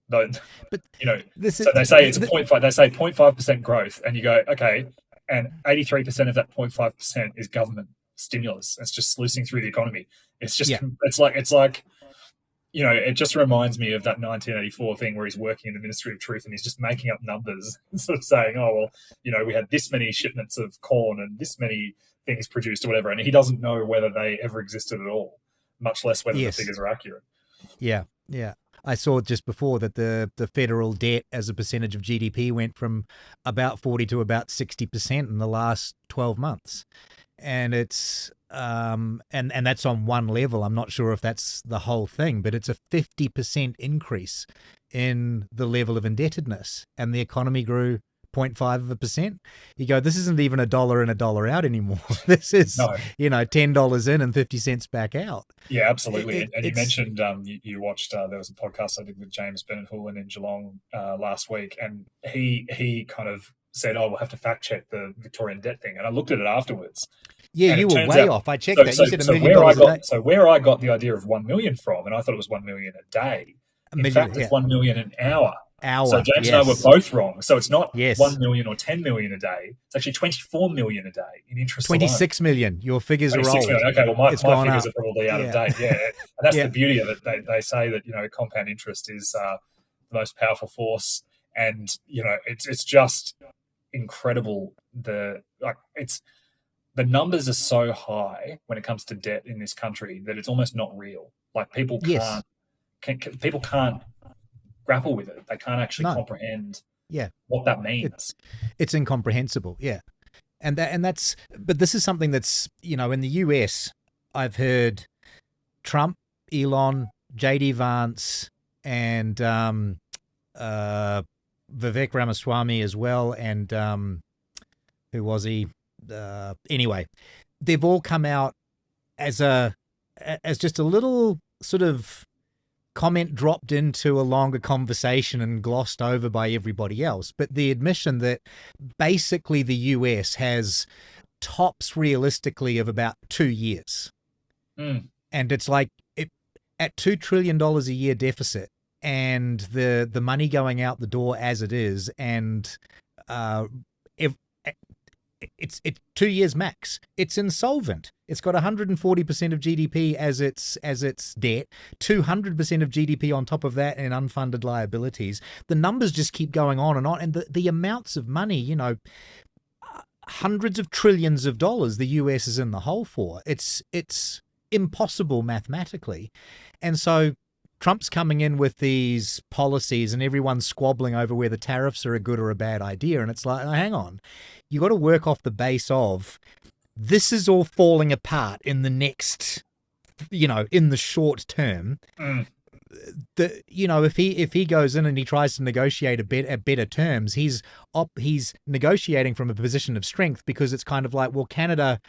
But you know, they say it's a 0.5. They say 0.5% growth, and you go, okay, and 83% of that 0.5% is government stimulus. It's just sluicing through the economy. It's just it's like you know, it just reminds me of that 1984 thing where he's working in the Ministry of Truth and he's just making up numbers and sort of saying, oh, well, you know, we had this many shipments of corn and this many things produced or whatever. And he doesn't know whether they ever existed at all, much less whether the figures are accurate. Yeah, yeah. I saw just before that the federal debt as a percentage of GDP went from about 40 to about 60% in the last 12 months. And it's and that's on one level. I'm not sure if that's the whole thing, but it's a 50% increase in the level of indebtedness, and the economy grew 0.5%. You go, this isn't even $1 in, $1 out anymore. This is, you know, $10 in and 50 cents back out. Yeah, absolutely. And you mentioned you watched, there was a podcast I did with James Bennett-Hoolan in Geelong last week, and he kind of said, oh, we'll have to fact check the Victorian debt thing. And I looked at it afterwards. Yeah, you were way off. I checked that. You said $1 million a day. So where I got the idea of 1 million from, and I thought it was 1 million a day. In fact, it's 1 million an hour. So James and I were both wrong. So it's not 1 million or 10 million a day. It's actually 24 million a day in interest. 26 million. Your figures are old. Million. Okay, well, my figures are probably out of date. Yeah, and that's the beauty of it. They say that, you know, compound interest is the most powerful force, and you know, it's just incredible. The numbers are so high when it comes to debt in this country that it's almost not real. Like people can't grapple with it. They can't actually comprehend Yeah. what that means. It's incomprehensible. Yeah. But this is something that's, in the US, I've heard Trump, Elon, JD Vance, and Vivek Ramaswamy as well. And who was he? Anyway, they've all come out as just a little sort of comment dropped into a longer conversation and glossed over by everybody else. But the admission that basically the US has tops realistically of about 2 years. Mm. And it's like at $2 trillion a year deficit, and the money going out the door as it is, and it's 2 years max. It's insolvent. It's got 140% of GDP as its debt, 200% of GDP on top of that, and unfunded liabilities. The numbers just keep going on, and the amounts of money, hundreds of trillions of dollars the US is in the hole for. It's impossible mathematically. And so Trump's coming in with these policies and everyone's squabbling over whether tariffs are a good or a bad idea. And it's like, oh, hang on, you got to work off the base of this is all falling apart in the next, in the short term. Mm. If he goes in and he tries to negotiate at better terms, he's negotiating from a position of strength, because it's kind of like, well, Canada,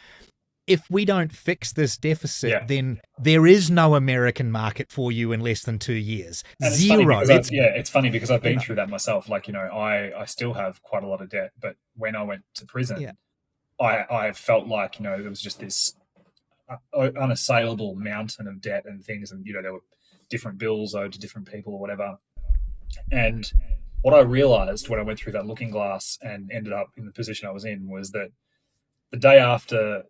if we don't fix this deficit, then there is no American market for you in less than 2 years. And Zero. It's funny because I've been through that myself. Like, I still have quite a lot of debt, but when I went to prison, I felt like, there was just this unassailable mountain of debt and things. And, there were different bills owed to different people or whatever. And what I realized when I went through that looking glass and ended up in the position I was in was that the day after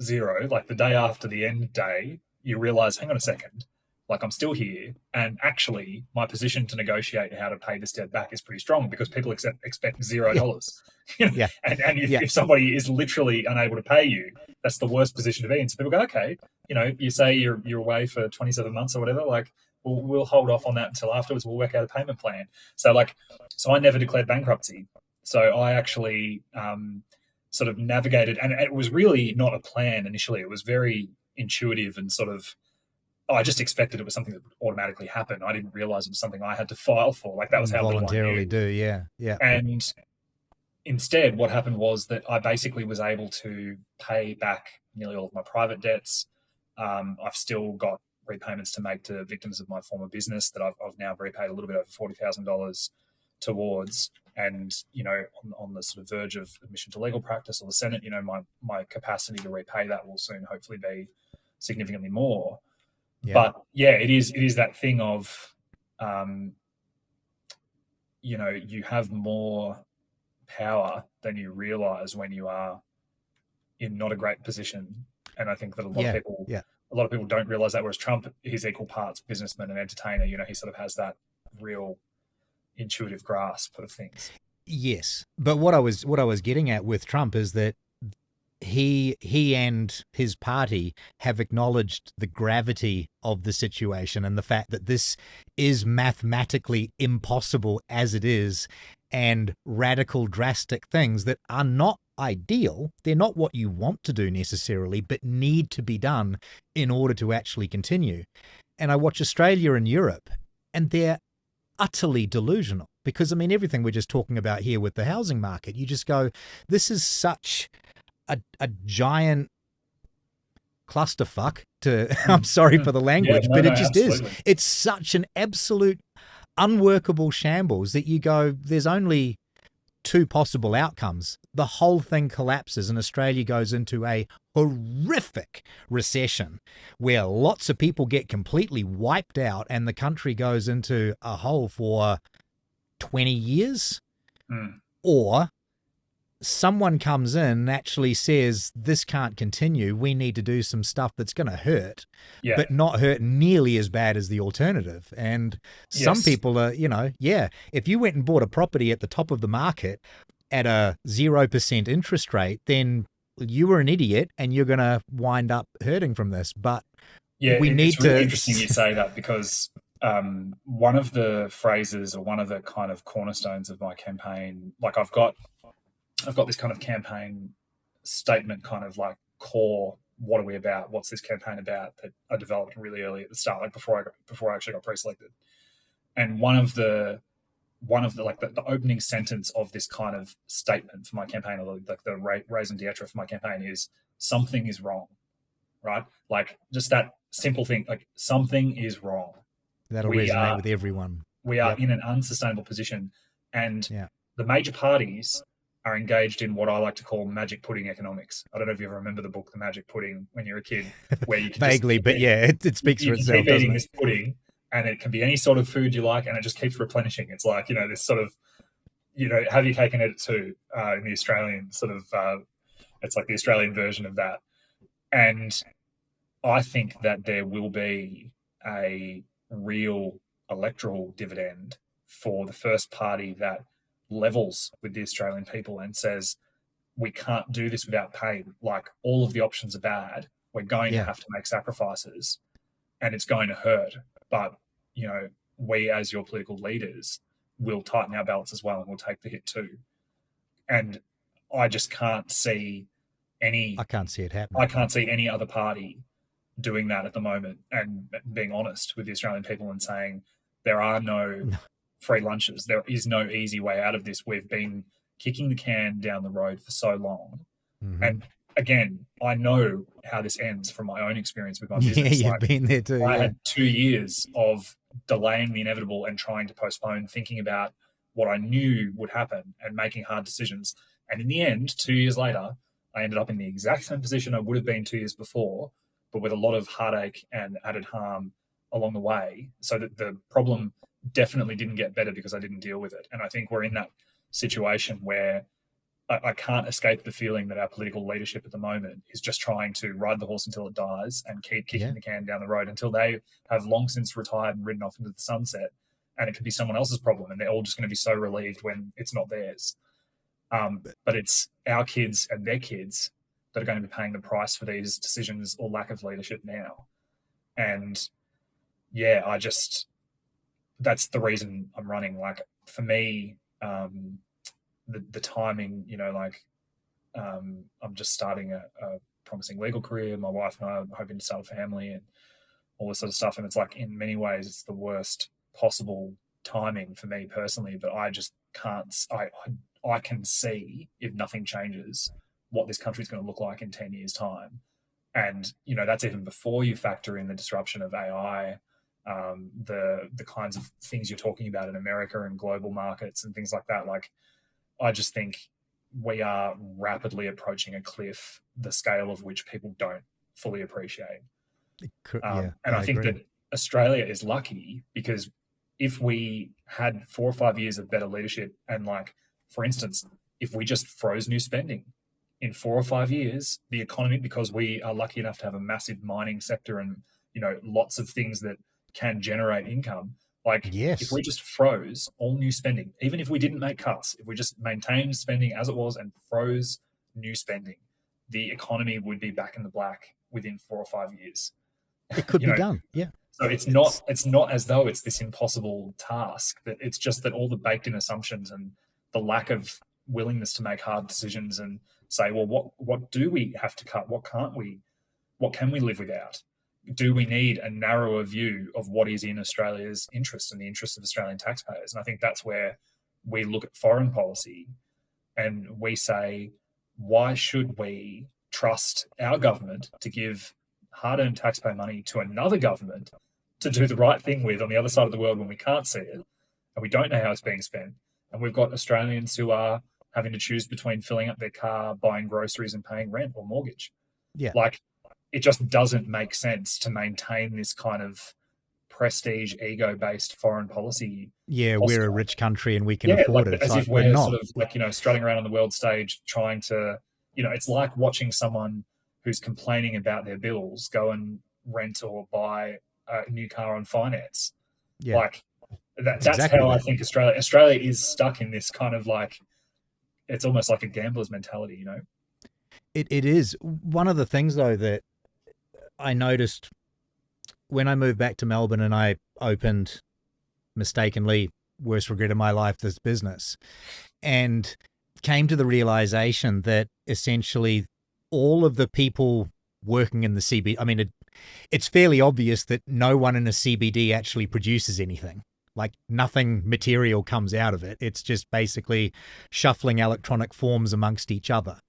zero, like the day after the end day, you realize, hang on a second, like I'm still here, and actually my position to negotiate how to pay this debt back is pretty strong, because people expect $0. And if somebody is literally unable to pay you, that's the worst position to be in. So people go, okay, you say you're away for 27 months or whatever, like we'll hold off on that until afterwards. We'll work out a payment plan. So I never declared bankruptcy. So I actually sort of navigated, and it was really not a plan initially. It was very intuitive and sort of, I just expected it was something that would automatically happen. I didn't realize it was something I had to file for. Like, that was how voluntarily do. Yeah. And instead, what happened was that I basically was able to pay back nearly all of my private debts. I've still got repayments to make to victims of my former business that I've now repaid a little bit over $40,000 towards. And, on the sort of verge of admission to legal practice or the Senate, my capacity to repay that will soon hopefully be significantly more. Yeah. But it is that thing of, you have more power than you realize when you are in not a great position. And I think that a lot of people don't realize that, whereas Trump, he's equal parts businessman and entertainer. He sort of has that real intuitive grasp of things. Yes, but what I was getting at with Trump is that he and his party have acknowledged the gravity of the situation and the fact that this is mathematically impossible as it is, and radical, drastic things that are not ideal. They're not what you want to do necessarily, but need to be done in order to actually continue. And I watch Australia and Europe, and they're utterly delusional, because everything we're just talking about here with the housing market, you just go, this is such a giant clusterfuck I'm sorry for the language, but it just absolutely is. It's such an absolute unworkable shambles that you go, there's only two possible outcomes. The whole thing collapses and Australia goes into a horrific recession where lots of people get completely wiped out and the country goes into a hole for 20 years. Or someone comes in and actually says, this can't continue. We need to do some stuff that's going to hurt, but not hurt nearly as bad as the alternative. And some people are, if you went and bought a property at the top of the market at a 0% interest rate, then you were an idiot and you're going to wind up hurting from this. But we need it's really interesting you say that, because one of the phrases, or one of the kind of cornerstones of my campaign, like I've got this kind of campaign statement, kind of like core, what are we about? What's this campaign about? That I developed really early at the start, like before I actually got pre-selected. And one of the like the opening sentence of this kind of statement for my campaign, or like the raison d'etre for my campaign, is something is wrong, right? Like just that simple thing, like something is wrong. That'll resonate with everyone. We are in an unsustainable position, and yeah. the major parties are engaged in what I like to call magic pudding economics. I don't know if you ever remember the book The Magic Pudding when you're a kid, where you can vaguely, but yeah, it speaks for itself. Keep eating this pudding, and it can be any sort of food you like, and it just keeps replenishing. It's like, you know, this sort of, you know, have your cake and eat it too, in the Australian sort of, it's like the Australian version of that. And I think that there will be a real electoral dividend for the first party that levels with the Australian people and says, we can't do this without pain. Like, all of the options are bad. We're going to have to make sacrifices, and it's going to hurt. But, you know, we as your political leaders will tighten our belts as well, and we'll take the hit too. And I just can't see any... I can't see it happening. I can't see any other party doing that at the moment, and being honest with the Australian people and saying there are no free lunches. There is no easy way out of this. We've been kicking the can down the road for so long. Mm-hmm. And again, I know how this ends from my own experience with my business. Yeah, you've been there too. I had 2 years of delaying the inevitable and trying to postpone, thinking about what I knew would happen and making hard decisions. And in the end, 2 years later, I ended up in the exact same position I would have been 2 years before, but with a lot of heartache and added harm along the way. So that the problem definitely didn't get better because I didn't deal with it. And I think we're in that situation where I can't escape the feeling that our political leadership at the moment is just trying to ride the horse until it dies and keep kicking the can down the road until they have long since retired and ridden off into the sunset. And it could be someone else's problem, and they're all just going to be so relieved when it's not theirs. But it's our kids and their kids that are going to be paying the price for these decisions or lack of leadership now. And yeah, that's the reason I'm running. Like, for me, the timing, you know, like, I'm just starting a promising legal career. My wife and I are hoping to start a family and all this sort of stuff. And it's like, in many ways, it's the worst possible timing for me personally, but I just can't, I can see, if nothing changes, what this country is going to look like in 10 years' time. And, you know, that's even before you factor in the disruption of AI, the kinds of things you're talking about in America and global markets and things like that. Like, I just think we are rapidly approaching a cliff, the scale of which people don't fully appreciate. And I think that Australia is lucky, because if we had 4 or 5 years of better leadership, and, like, for instance, if we just froze new spending in 4 or 5 years, the economy, because we are lucky enough to have a massive mining sector and, you know, lots of things that can generate income. Like, if we just froze all new spending, even if we didn't make cuts, if we just maintained spending as it was and froze new spending, the economy would be back in the black within 4 or 5 years. It could be done. Yeah. So it's not as though it's this impossible task. That it's just that all the baked in assumptions and the lack of willingness to make hard decisions and say, well, what do we have to cut? What can't we? What can we live without? Do we need a narrower view of what is in Australia's interest and the interest of Australian taxpayers? And I think that's where we look at foreign policy and we say, why should we trust our government to give hard-earned taxpayer money to another government to do the right thing with on the other side of the world when we can't see it and we don't know how it's being spent? And we've got Australians who are having to choose between filling up their car, buying groceries and paying rent or mortgage. Yeah. Like, it just doesn't make sense to maintain this kind of prestige, ego-based foreign policy. Yeah, we're a rich country and we can afford it. As if we're not sort of like, you know, strutting around on the world stage trying to, you know, it's like watching someone who's complaining about their bills go and rent or buy a new car on finance. Yeah. Like, that's exactly how I think Australia is stuck in this kind of, like, it's almost like a gambler's mentality, you know? It is. One of the things, though, that I noticed when I moved back to Melbourne and I opened, mistakenly, worst regret of my life, this business, and came to the realization that essentially all of the people working in the CBD, I mean, it's fairly obvious that no one in a CBD actually produces anything. Like nothing material comes out of it. It's just basically shuffling electronic forms amongst each other.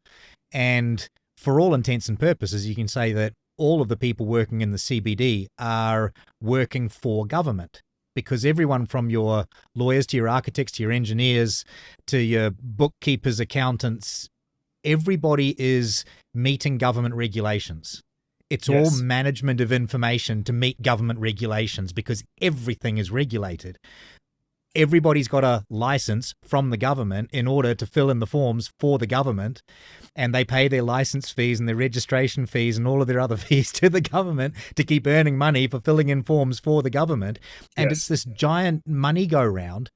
And for all intents and purposes, you can say that all of the people working in the CBD are working for government, because everyone from your lawyers to your architects to your engineers to your bookkeepers, accountants, everybody is meeting government regulations. It's all management of information to meet government regulations, because everything is regulated. Everybody's got a license from the government in order to fill in the forms for the government, and they pay their license fees and their registration fees and all of their other fees to the government to keep earning money for filling in forms for the government. And it's this giant money go round.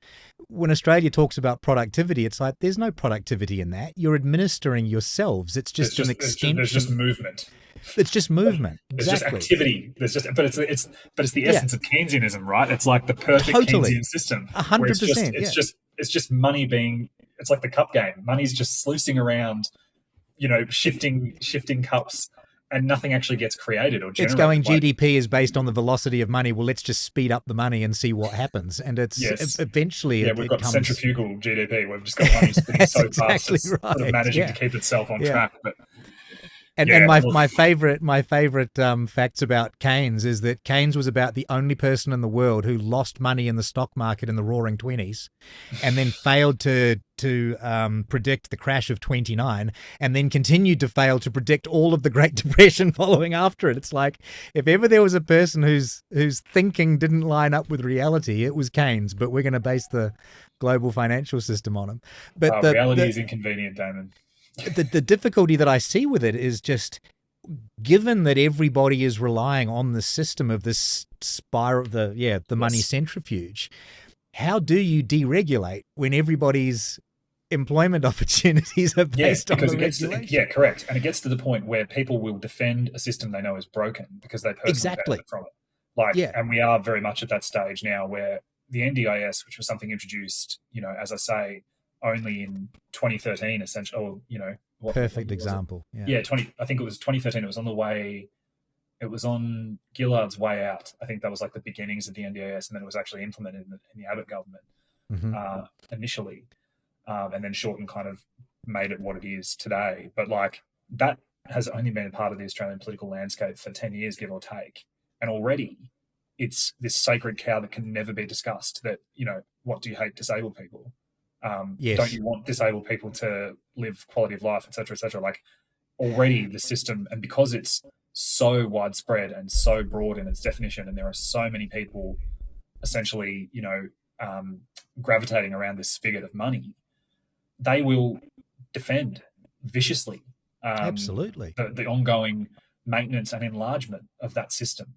When Australia talks about productivity, it's like, there's no productivity in that. You're administering yourselves. It's just an extension. There's just movement. It's just movement. It's Exactly. just activity. But it's the essence of Keynesianism, right? It's like the perfect Keynesian system. 100%. It's just money being. It's like the cup game. Money's just sluicing around, shifting cups, and nothing actually gets created or generated. It's going, GDP is based on the velocity of money. Well, let's just speed up the money and see what happens. And it's eventually we've got centrifugal GDP. We've just got money spinning so fast, it's sort of managing to keep itself on track. But And my favorite facts about Keynes is that Keynes was about the only person in the world who lost money in the stock market in the Roaring '20s, and then failed to predict the crash of '29, and then continued to fail to predict all of the Great Depression following after it. It's like, if ever there was a person whose thinking didn't line up with reality, it was Keynes. But we're going to base the global financial system on him. But reality is inconvenient, Damon. The difficulty that I see with it is just, given that everybody is relying on the system of this spiral, the money centrifuge, how do you deregulate when everybody's employment opportunities are based on the regulation? Correct. And it gets to the point where people will defend a system they know is broken because they personally benefit from it. And we are very much at that stage now where the NDIS, which was something introduced, as I say, only in 2013, essentially, or perfect example. I think it was 2013. It was on Gillard's way out. I think that was like the beginnings of the NDIS, and then it was actually implemented in the Abbott government initially, and then Shorten kind of made it what it is today. But like, that has only been a part of the Australian political landscape for 10 years, give or take, and already it's this sacred cow that can never be discussed. That, what do you hate? Disabled people. Don't you want disabled people to live quality of life, et cetera, like, already the system, and because it's so widespread and so broad in its definition, and there are so many people essentially, gravitating around this spigot of money, they will defend viciously absolutely the ongoing maintenance and enlargement of that system.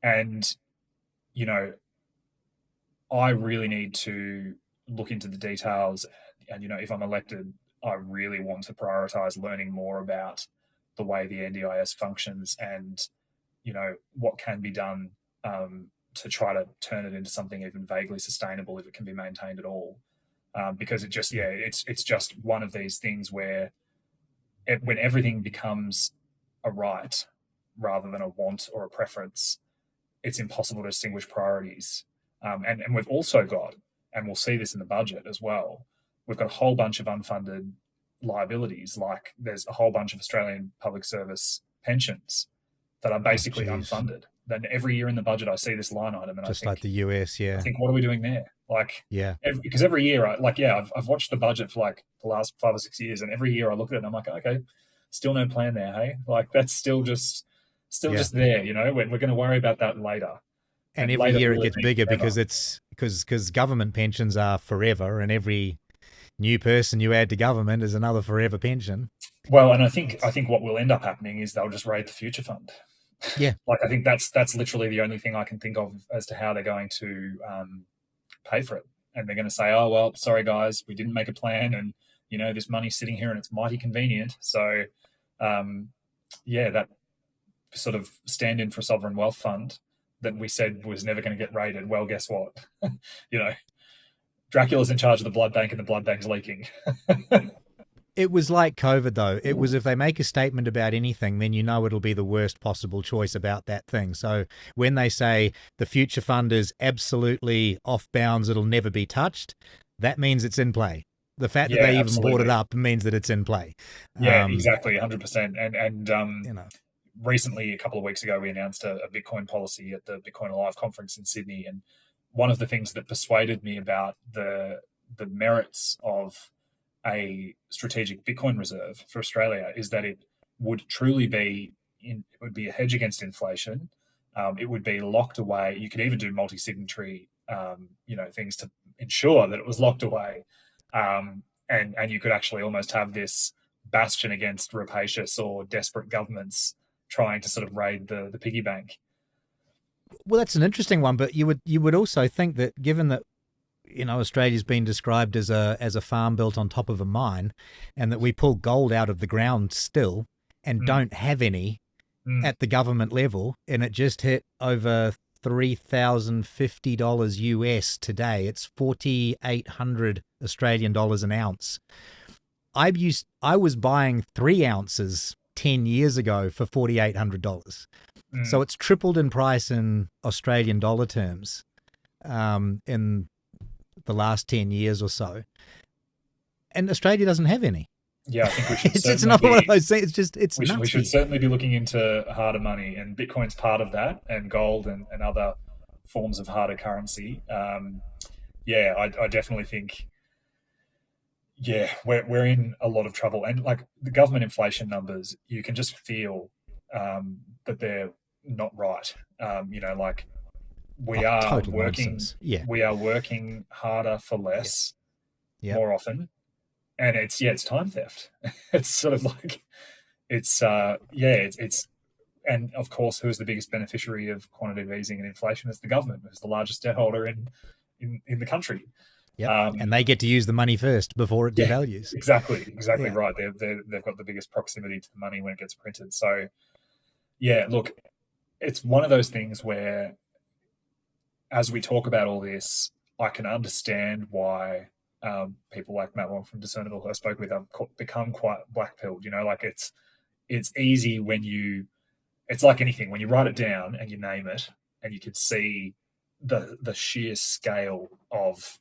And I really need to look into the details, and if I'm elected, I really want to prioritize learning more about the way the NDIS functions, and what can be done to try to turn it into something even vaguely sustainable, if it can be maintained at all. Because it's just one of these things where when everything becomes a right rather than a want or a preference, it's impossible to distinguish priorities. And we've also got, and we'll see this in the budget as well, we've got a whole bunch of unfunded liabilities. Like, there's a whole bunch of Australian public service pensions that are basically unfunded. Then every year in the budget, I see this line item, and just like the US, I think, what are we doing there? Like, because every year, I've watched the budget for like the last 5 or 6 years, and every year I look at it and I'm like, okay, still no plan there, hey? Like, that's still just there. We're going to worry about that later. And every year it gets bigger because government pensions are forever, and every new person you add to government is another forever pension. Well, and I think what will end up happening is they'll just raid the future fund. Yeah. Like, I think that's literally the only thing I can think of as to how they're going to pay for it. And they're going to say, oh, well, sorry, guys, we didn't make a plan, and, this money's sitting here and it's mighty convenient. So, that sort of stand-in for sovereign wealth fund that we said was never going to get raided. Well, guess what? Dracula's in charge of the blood bank, and the blood bank's leaking. It was like COVID, though. It was, if they make a statement about anything, then you know it'll be the worst possible choice about that thing. So when they say the future fund is absolutely off bounds, it'll never be touched, that means it's in play. The fact that they even brought it up means that it's in play. Yeah, exactly, 100%. And recently, a couple of weeks ago, we announced a Bitcoin policy at the Bitcoin Alive conference in Sydney. And one of the things that persuaded me about the merits of a strategic Bitcoin reserve for Australia is that it would truly be a hedge against inflation. It would be locked away. You could even do multi-signatory, things to ensure that it was locked away. And you could actually almost have this bastion against rapacious or desperate governments trying to sort of raid the piggy bank. Well, that's an interesting one, but you would also think that, given that Australia's been described as a farm built on top of a mine, and that we pull gold out of the ground still and don't have any at the government level, and it just hit over $3,050 US today. It's 4,800 Australian dollars an ounce. I was buying 3 ounces 10 years ago for $4,800. So it's tripled in price in Australian dollar terms in the last 10 years or so. And Australia doesn't have any. Yeah, I think we should. It's another one of those things. We should certainly be looking into harder money, and Bitcoin's part of that, and gold and other forms of harder currency. I definitely think, we're in a lot of trouble. And like the government inflation numbers, you can just feel that they're not right. We are working. We are working harder for less, more often, and it's time theft. It's sort of like it's and of course, who's the biggest beneficiary of quantitative easing and inflation? It's the government, who's the largest debt holder in the country. Yeah, and they get to use the money first before it devalues. Exactly right. They've got the biggest proximity to the money when it gets printed. So, look, it's one of those things where, as we talk about all this, I can understand why people like Matt Wong from Discernible, who I spoke with, have become quite black-pilled. It's easy when it's like anything, when you write it down and you name it, and you can see the sheer scale of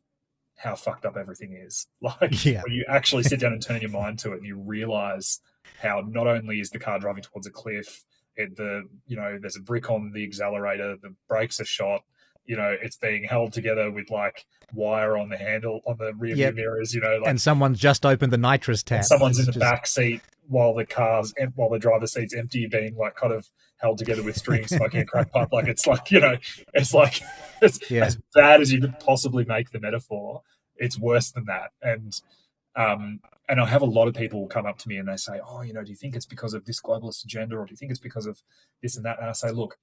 how fucked up everything is. When you actually sit down and turn your mind to it, and you realize how not only is the car driving towards a cliff, there's a brick on the accelerator, the brakes are shot, it's being held together with like wire on the handle, on the rear view mirrors, and someone's just opened the nitrous tap. Someone's in the back seat while the driver's seat's empty, being like kind of held together with string, smoking a crack pipe. Like it's as bad as you could possibly make the metaphor. It's worse than that. And I have a lot of people come up to me and they say, "Oh, do you think it's because of this globalist agenda, or do you think it's because of this and that?" And I say, "Look,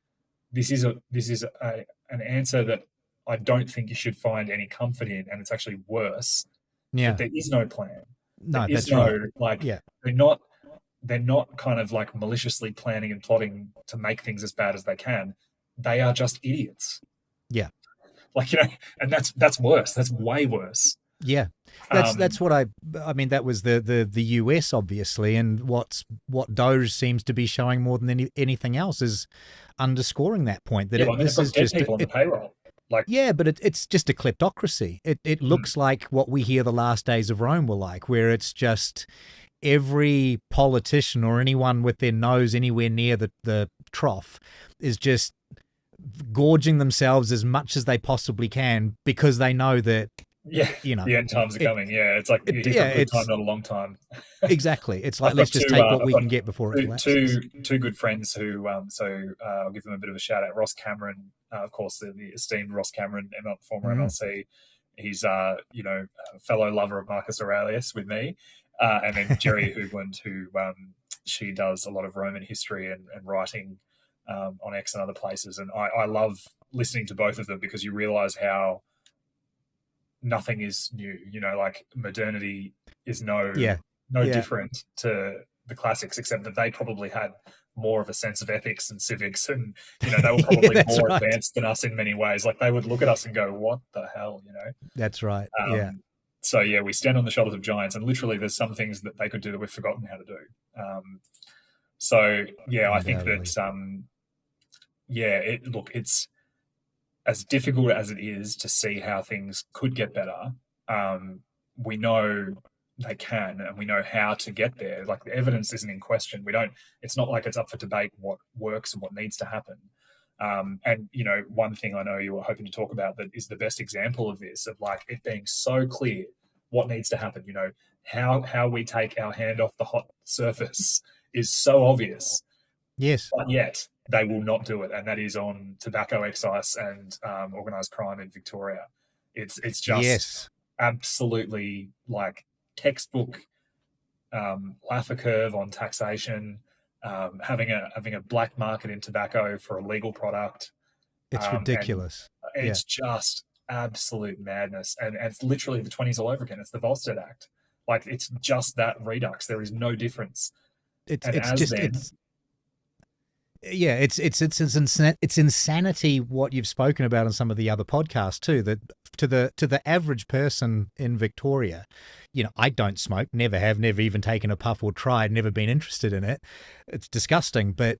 this is an answer that I don't think you should find any comfort in, and it's actually worse. Yeah, there is no plan. No, that's right. They're not kind of like maliciously planning and plotting to make things as bad as they can. They are just idiots. Yeah, and that's worse. That's way worse. Yeah, that's what I mean. That was the US, obviously, and what Doge seems to be showing more than anything else is underscoring that point that this is just people on the payroll. But it's just a kleptocracy. It looks like what we hear the last days of Rome were like, where it's just every politician or anyone with their nose anywhere near the trough is just gorging themselves as much as they possibly can because they know that the end times are coming. It's like you're here for a good time, not a long time. Exactly. It's like let's just take what we can get before it collapses. Two good friends who I'll give them a bit of a shout out. Ross Cameron, of course, the esteemed Ross Cameron, former MLC. He's a fellow lover of Marcus Aurelius with me, and then Jerry Hoogland, who she does a lot of Roman history and writing on X and other places, and I love listening to both of them because you realize how nothing is new. Like modernity is no different to the classics, except that they probably had more of a sense of ethics and civics, and they were probably more advanced than us in many ways. Like, they would look at us and go, "What the hell?" That's right. So yeah, we stand on the shoulders of giants, and literally, there's some things that they could do that we've forgotten how to do. So yeah, I think that it's as difficult as it is to see how things could get better. We know they can, and we know how to get there. Like, the evidence isn't in question. It's not like it's up for debate what works and what needs to happen. And one thing I know you were hoping to talk about that is the best example of this, of like it being so clear what needs to happen. How we take our hand off the hot surface is so obvious. Yes. But yet they will not do it, and that is on tobacco excise and organised crime in Victoria. It's just absolutely like textbook Laffer curve on taxation, having a black market in tobacco for a legal product. It's ridiculous. It's just absolute madness, and it's literally the 20s all over again. It's the Volstead Act. Like, it's just that redux. There is no difference. It's insanity what you've spoken about in some of the other podcasts too, that to the average person in Victoria, I don't smoke, never have, never even taken a puff or tried, never been interested in it. It's disgusting, but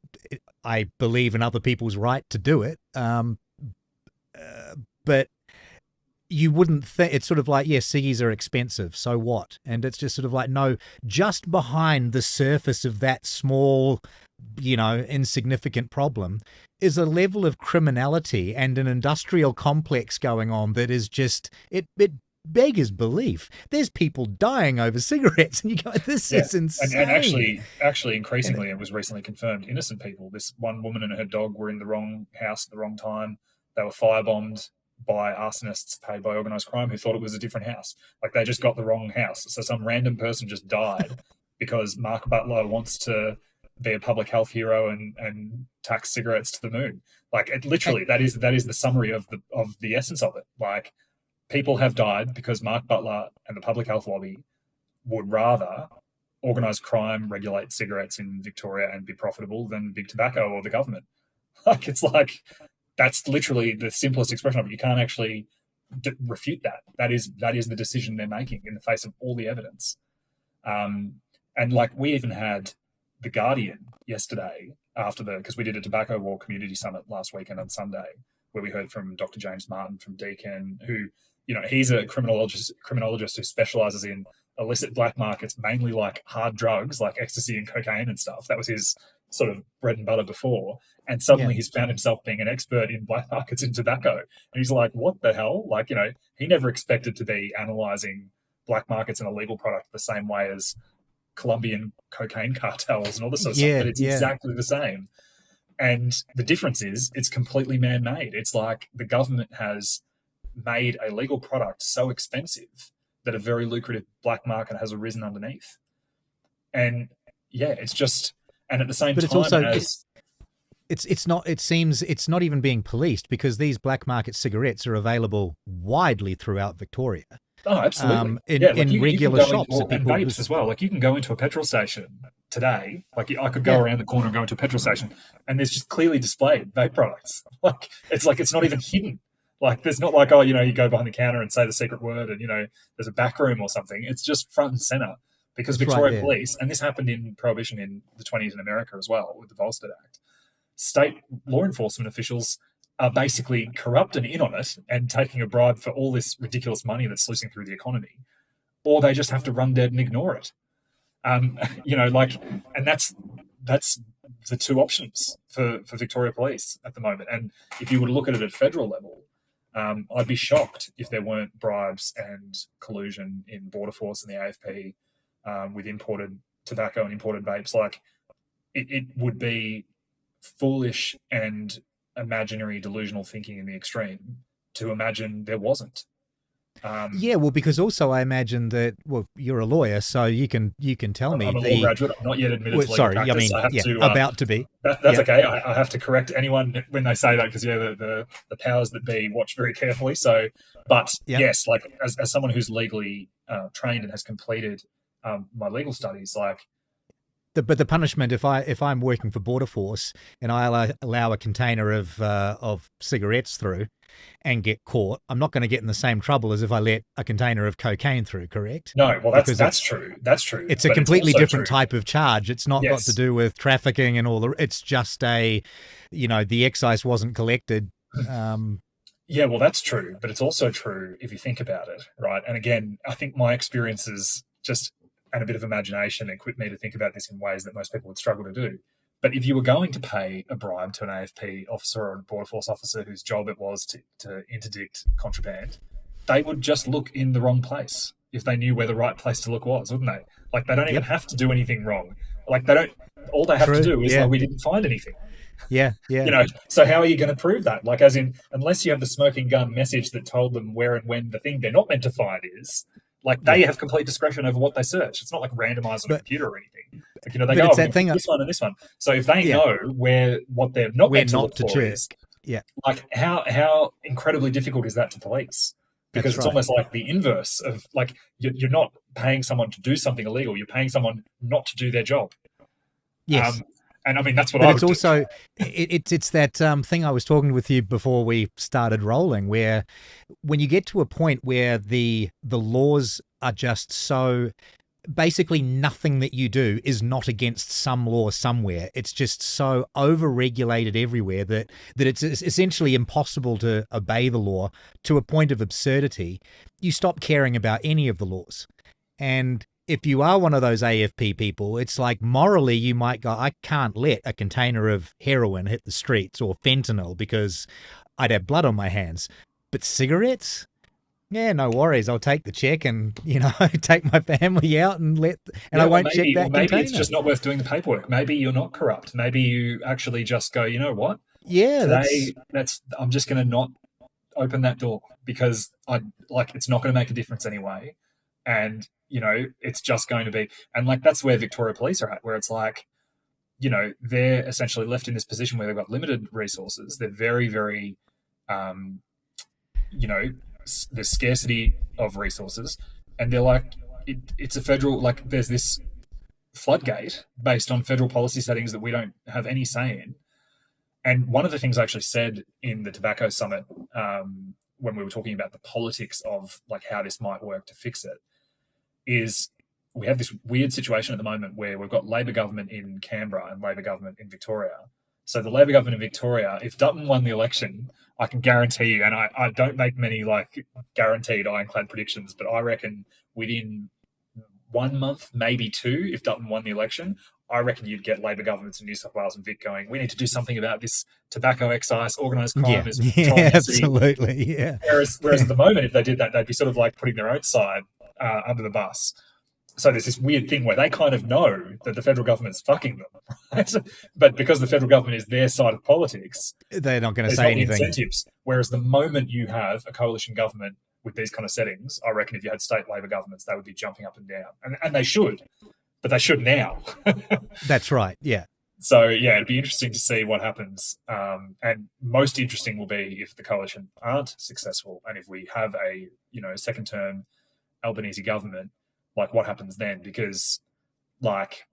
I believe in other people's right to do it. But you wouldn't think, it's sort of like, ciggies are expensive, so what? And it's just sort of like, no, just behind the surface of that small, insignificant problem is a level of criminality and an industrial complex going on that is just, it beggars belief. There's people dying over cigarettes, and you go, this is insane. And actually increasingly, it was recently confirmed, innocent people. This one woman and her dog were in the wrong house at the wrong time. They were firebombed by arsonists paid by organised crime who thought it was a different house. Like, they just got the wrong house. So some random person just died because Mark Butler wants to be a public health hero and tax cigarettes to the moon. Like, it literally, that is the summary of the essence of it. Like, people have died because Mark Butler and the public health lobby would rather organised crime regulate cigarettes in Victoria and be profitable than big tobacco or the government. Like, it's like, that's literally the simplest expression of it. You can't actually refute that. That is the decision they're making in the face of all the evidence. And like, we even had The Guardian yesterday because we did a tobacco war community summit last weekend on Sunday, where we heard from Dr. James Martin from Deakin, who, he's a criminologist who specializes in illicit black markets, mainly like hard drugs, like ecstasy and cocaine and stuff. That was his sort of bread and butter before. And suddenly he's found himself being an expert in black markets in tobacco. And he's like, what the hell? Like, he never expected to be analyzing black markets in a legal product the same way as Colombian cocaine cartels and all this sort of stuff. But it's exactly the same. And the difference is it's completely man-made. It's like the government has made a legal product so expensive that a very lucrative black market has arisen underneath. And it's just, and at the same time, it's also, it seems it's not even being policed, because these black market cigarettes are available widely throughout Victoria. Oh, absolutely. In regular shops. And vapes as well. Like, you can go into a petrol station today. Like, I could go around the corner and go into a petrol station, and there's just clearly displayed vape products. Like, it's not even hidden. Like, there's not like, you go behind the counter and say the secret word and, there's a back room or something. It's just front and center. Because Victoria Police, and this happened in Prohibition in the 20s in America as well with the Volstead Act, state law enforcement officials are basically corrupt and in on it and taking a bribe for all this ridiculous money that's sluicing through the economy, or they just have to run dead and ignore it. And that's the two options for Victoria Police at the moment. And if you were to look at it at federal level, I'd be shocked if there weren't bribes and collusion in Border Force and the AFP with imported tobacco and imported vapes. Like, it would be foolish and imaginary delusional thinking in the extreme to imagine there wasn't. Because also I imagine that, you're a lawyer, so you can tell me. I'm a law graduate. I'm not yet admitted to legal practice. I have to, about to be. That's okay. I have to correct anyone when they say that, because the powers that be watch very carefully. So, but yes, like, as someone who's legally trained and has completed my legal studies, like, but the punishment, if I'm working for Border Force and I allow a container of cigarettes through and get caught, I'm not going to get in the same trouble as if I let a container of cocaine through, correct? No, well, that's true. That's true. It's a completely different true. type of charge. It's not got to do with trafficking and all the. It's just the excise wasn't collected. Yeah, well, that's true, but it's also true if you think about it, right? And again, I think my experiences just and a bit of imagination equip me to think about this in ways that most people would struggle to do. But if you were going to pay a bribe to an AFP officer or a Border Force officer whose job it was to interdict contraband, they would just look in the wrong place if they knew where the right place to look was, wouldn't they? Like, they don't even have to do anything wrong. Like, they don't. All they have to do is we didn't find anything. Yeah. So how are you going to prove that? Like, as in, unless you have the smoking gun message that told them where and when the thing they're not meant to find is, like, they have complete discretion over what they search. It's not like randomized on a computer or anything. Like, they go, it's that thing, this one and this one. So if they know what they're not meant to look for is, like, how incredibly difficult is that to police? Because it's almost like the inverse of, like, you're not paying someone to do something illegal. You're paying someone not to do their job. Yes. And I mean, that's what but I it's would also do. It's that thing I was talking with you before we started rolling, where when you get to a point where the laws are just so basically nothing that you do is not against some law somewhere. It's just so over-regulated everywhere that it's essentially impossible to obey the law to a point of absurdity. You stop caring about any of the laws. And if you are one of those AFP people, it's like morally you might go, I can't let a container of heroin hit the streets or fentanyl because I'd have blood on my hands. But cigarettes? Yeah, no worries. I'll take the check and, take my family out and I won't check that maybe container. It's just not worth doing the paperwork. Maybe you're not corrupt. Maybe you actually just go, you know what? Yeah, today I'm just going to not open that door because it's not going to make a difference anyway. And, it's just going to be, and like, that's where Victoria Police are at, where it's like, they're essentially left in this position where they've got limited resources. They're very, very, there's scarcity of resources, and they're like, it's a federal, like, there's this floodgate based on federal policy settings that we don't have any say in. And one of the things I actually said in the Tobacco Summit, when we were talking about the politics of, like, how this might work to fix it, is we have this weird situation at the moment where we've got Labor government in Canberra and Labor government in Victoria. So the Labor government in Victoria, if Dutton won the election, I can guarantee you, and I don't make many, like, guaranteed ironclad predictions, but I reckon within 1 month, maybe 2, if Dutton won the election, I reckon you'd get Labor governments in New South Wales and Vic going, we need to do something about this tobacco excise, organised crime. Absolutely, yeah. Whereas at the moment, if they did that, they'd be sort of like putting their own side under the bus. So there's this weird thing where they kind of know that the federal government's fucking them, right? But because the federal government is their side of politics, they're not going to say anything. Incentives. Whereas the moment you have a coalition government with these kind of settings, I reckon if you had state Labor governments, they would be jumping up and down, and they should, but they should now. That's right. Yeah. So yeah, it'd be interesting to see what happens, and most interesting will be if the coalition aren't successful, and if we have a second term Albanese government. Like, what happens then? Because, like,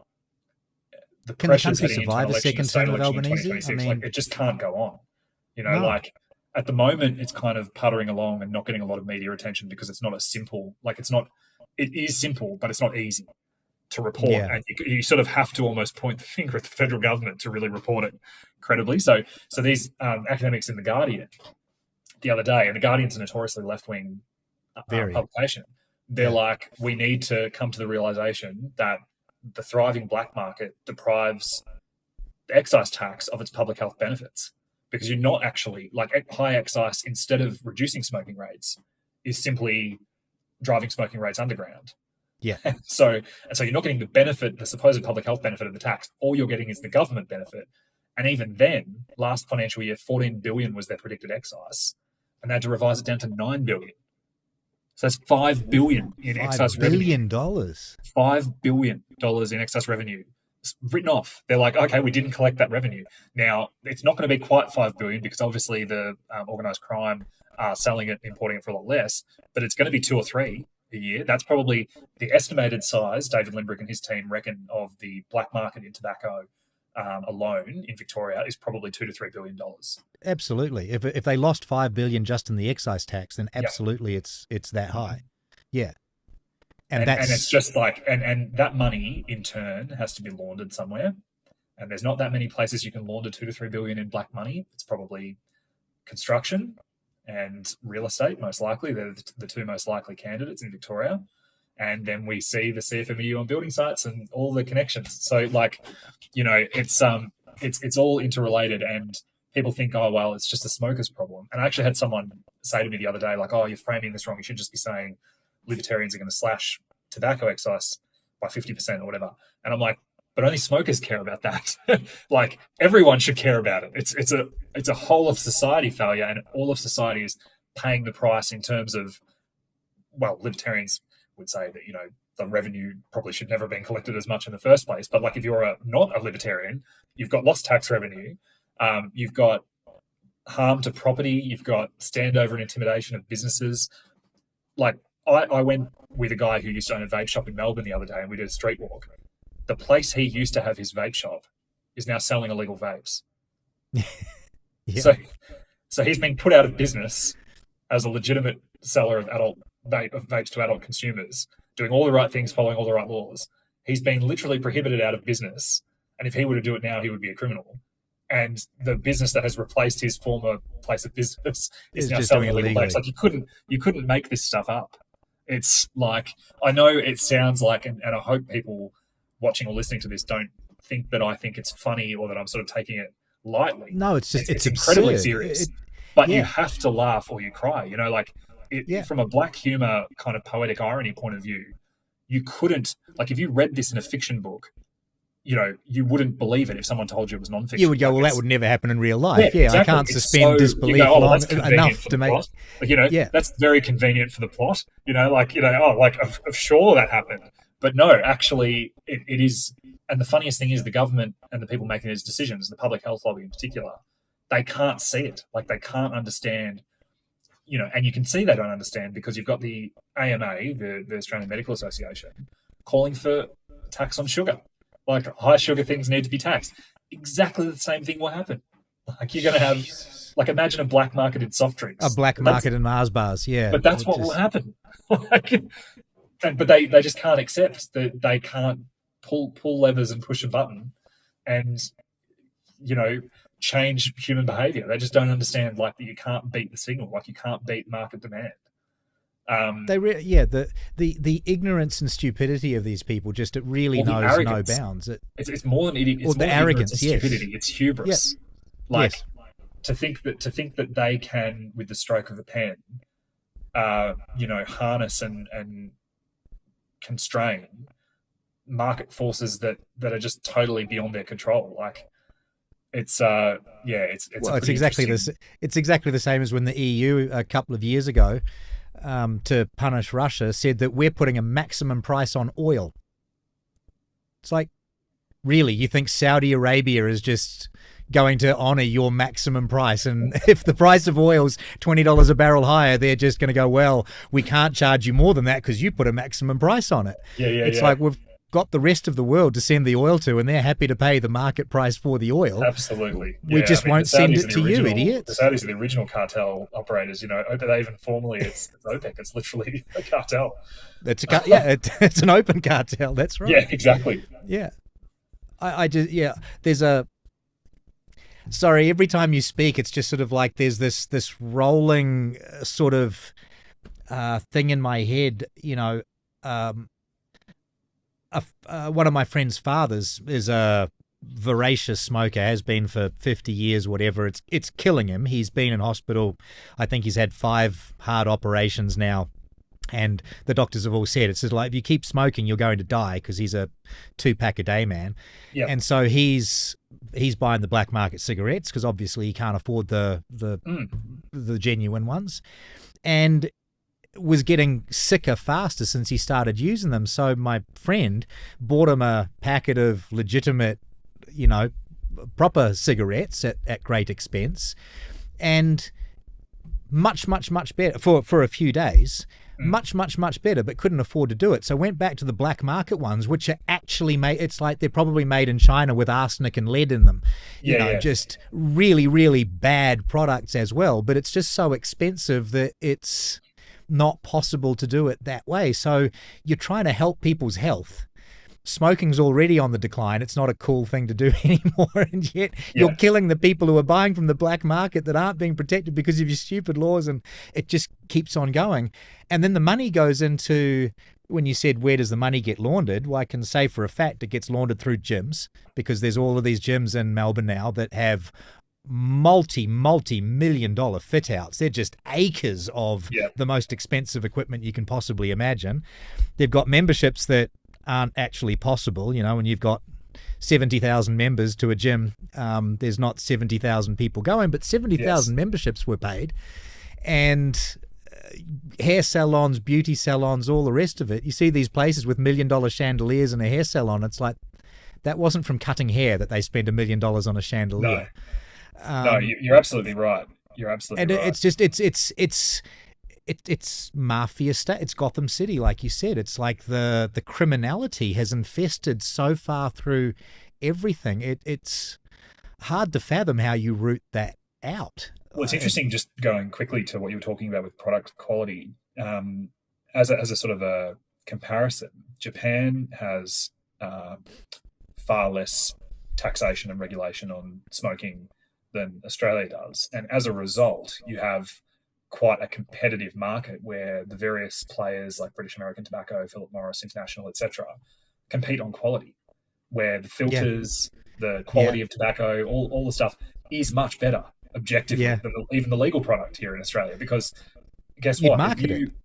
the pressures country survive a second term of Albanese? It just can't go on. No. Like, at the moment, it's kind of puttering along and not getting a lot of media attention because it's not as simple. Like, it is simple, but it's not easy to report. Yeah. And you sort of have to almost point the finger at the federal government to really report it credibly. So these academics in The Guardian the other day, and The Guardian's a notoriously left-wing publication. They're like, we need to come to the realization that the thriving black market deprives the excise tax of its public health benefits because you're not actually, like, high excise, instead of reducing smoking rates, is simply driving smoking rates underground. Yeah. So you're not getting the benefit, the supposed public health benefit of the tax. All you're getting is the government benefit. And even then, last financial year, 14 billion was their predicted excise, and they had to revise it down to 9 billion. So that's $5 billion in excess revenue. $5 billion in excess revenue. It's written off. They're like, okay, we didn't collect that revenue. Now, it's not going to be quite $5 billion because obviously the organised crime are selling it, importing it for a lot less, but it's going to be 2 or 3 a year. That's probably the estimated size, David Limbrick and his team reckon, of the black market in tobacco alone in Victoria is probably $2 to $3 billion. Absolutely. If they lost $5 billion just in the excise tax, then absolutely it's that high. Yeah. And it's just like, and that money in turn has to be laundered somewhere. And there's not that many places you can launder $2 to $3 billion in black money. It's probably construction and real estate, most likely. They're the two most likely candidates in Victoria. And then we see the CFMEU on building sites and all the connections. So, like, you know, it's all interrelated, and people think, oh, well, it's just a smoker's problem. And I actually had someone say to me the other day, like, oh, you're framing this wrong. You should just be saying libertarians are going to slash tobacco excise by 50% or whatever. And I'm like, but only smokers care about that. Like, everyone should care about it. It's a whole of society failure, and all of society is paying the price in terms of, well, libertarians would say that, you know, the revenue probably should never have been collected as much in the first place. But like, if you're not a libertarian, you've got lost tax revenue, you've got harm to property, you've got standover and intimidation of businesses. Like, I went with a guy who used to own a vape shop in Melbourne the other day, and we did a street walk. The place he used to have his vape shop is now selling illegal vapes. Yeah. So he's been put out of business as a legitimate seller of vapes to adult consumers, doing all the right things, following all the right laws. He's been literally prohibited out of business. And if he were to do it now, he would be a criminal. And the business that has replaced his former place of business is now selling illegal vapes. Like, you couldn't make this stuff up. It's like, I know it sounds like, and I hope people watching or listening to this don't think that I think it's funny or that I'm sort of taking it lightly. No, it's just, it's incredibly absurd. serious. But you have to laugh or you cry, you know, like, from a black humor kind of poetic irony point of view, you couldn't, like, if you read this in a fiction book, you know, you wouldn't believe it if someone told you it was nonfiction. You would go, well, that would never happen in real life. Yeah, exactly. I can't suspend disbelief long enough to make. Like, you know, that's very convenient for the plot. You know, like, you know, oh, like, sure that happened. But no, actually, it is. And the funniest thing is the government and the people making these decisions, the public health lobby in particular, they can't see it. Like, they can't understand, you know, and you can see they don't understand because you've got the AMA, the Australian Medical Association, calling for tax on sugar. Like, high sugar things need to be taxed. Exactly the same thing will happen. Like, you're going to have, like, imagine a black marketed soft drinks. A black market in Mars bars, yeah. But that's what will happen. But they just can't accept that they can't pull levers and push a button and, you know, change human behavior. They just don't understand, like, that you can't beat the signal, like, you can't beat market demand. The ignorance and stupidity of these people, just, it really knows no bounds. It's more than it's more the arrogance, and stupidity. It's hubris. Like, to think that they can, with the stroke of a pen, you know, harness and constrain market forces that are just totally beyond their control. Like, it's exactly this. It's exactly the same as when the EU a couple of years ago, to punish Russia, said that we're putting a maximum price on oil. It's like, really, you think Saudi Arabia is just going to honor your maximum price? And if the price of oil's $20 a barrel higher, they're just going to go, well, we can't charge you more than that because you put a maximum price on it. It's like, we've got the rest of the world to send the oil to, and they're happy to pay the market price for the oil. Absolutely. We just won't send it to you, idiots. The Saudis are the original cartel operators, you know. They even formally, it's OPEC. It's literally a cartel. It's an open cartel. That's right. Yeah, exactly. Yeah. There's a... Sorry, every time you speak, it's just sort of like there's this rolling sort of thing in my head, you know. One of my friend's fathers is a voracious smoker, has been for 50 years, whatever. It's killing him. He's been in hospital. I think he's had 5 hard operations now. And the doctors have all said, it's just like, if you keep smoking, you're going to die, because he's a 2-pack a day man. Yep. And so he's buying the black market cigarettes because obviously he can't afford the genuine ones. And was getting sicker faster since he started using them. So my friend bought him a packet of legitimate, you know, proper cigarettes at great expense, and much better for a few days. much, much, much better, but couldn't afford to do it. So went back to the black market ones, which are actually made, it's like they're probably made in China with arsenic and lead in them. Just really, really bad products as well. But it's just so expensive that it's not possible to do it that way. So you're trying to help people's health. Smoking's already on the decline. It's not a cool thing to do anymore. And yet you're killing the people who are buying from the black market that aren't being protected because of your stupid laws. And it just keeps on going. And then the money goes into, when you said, where does the money get laundered? Well, I can say for a fact it gets laundered through gyms, because there's all of these gyms in Melbourne now that have multi-million-dollar fit outs. They're just acres of the most expensive equipment you can possibly imagine. They've got memberships that aren't actually possible. When you've got 70,000 members to a gym, there's not 70,000 people going, but 70,000 memberships were paid. And hair salons, beauty salons, all the rest of it. You see these places with $1 million chandeliers and a hair salon. It's like, that wasn't from cutting hair that they spent $1 million on a chandelier. No, you're absolutely right. You're absolutely right. It's just, it's mafia state. It's Gotham City, like you said. It's like the criminality has infested so far through everything. It's hard to fathom how you root that out. Well, it's interesting, just going quickly to what you were talking about with product quality. As a sort of a comparison, Japan has far less taxation and regulation on smoking than Australia does. And as a result, you have quite a competitive market where the various players like British American Tobacco, Philip Morris International, etc., compete on quality, where the filters, the quality of tobacco, all the stuff is much better objectively than even the legal product here in Australia. Because guess what?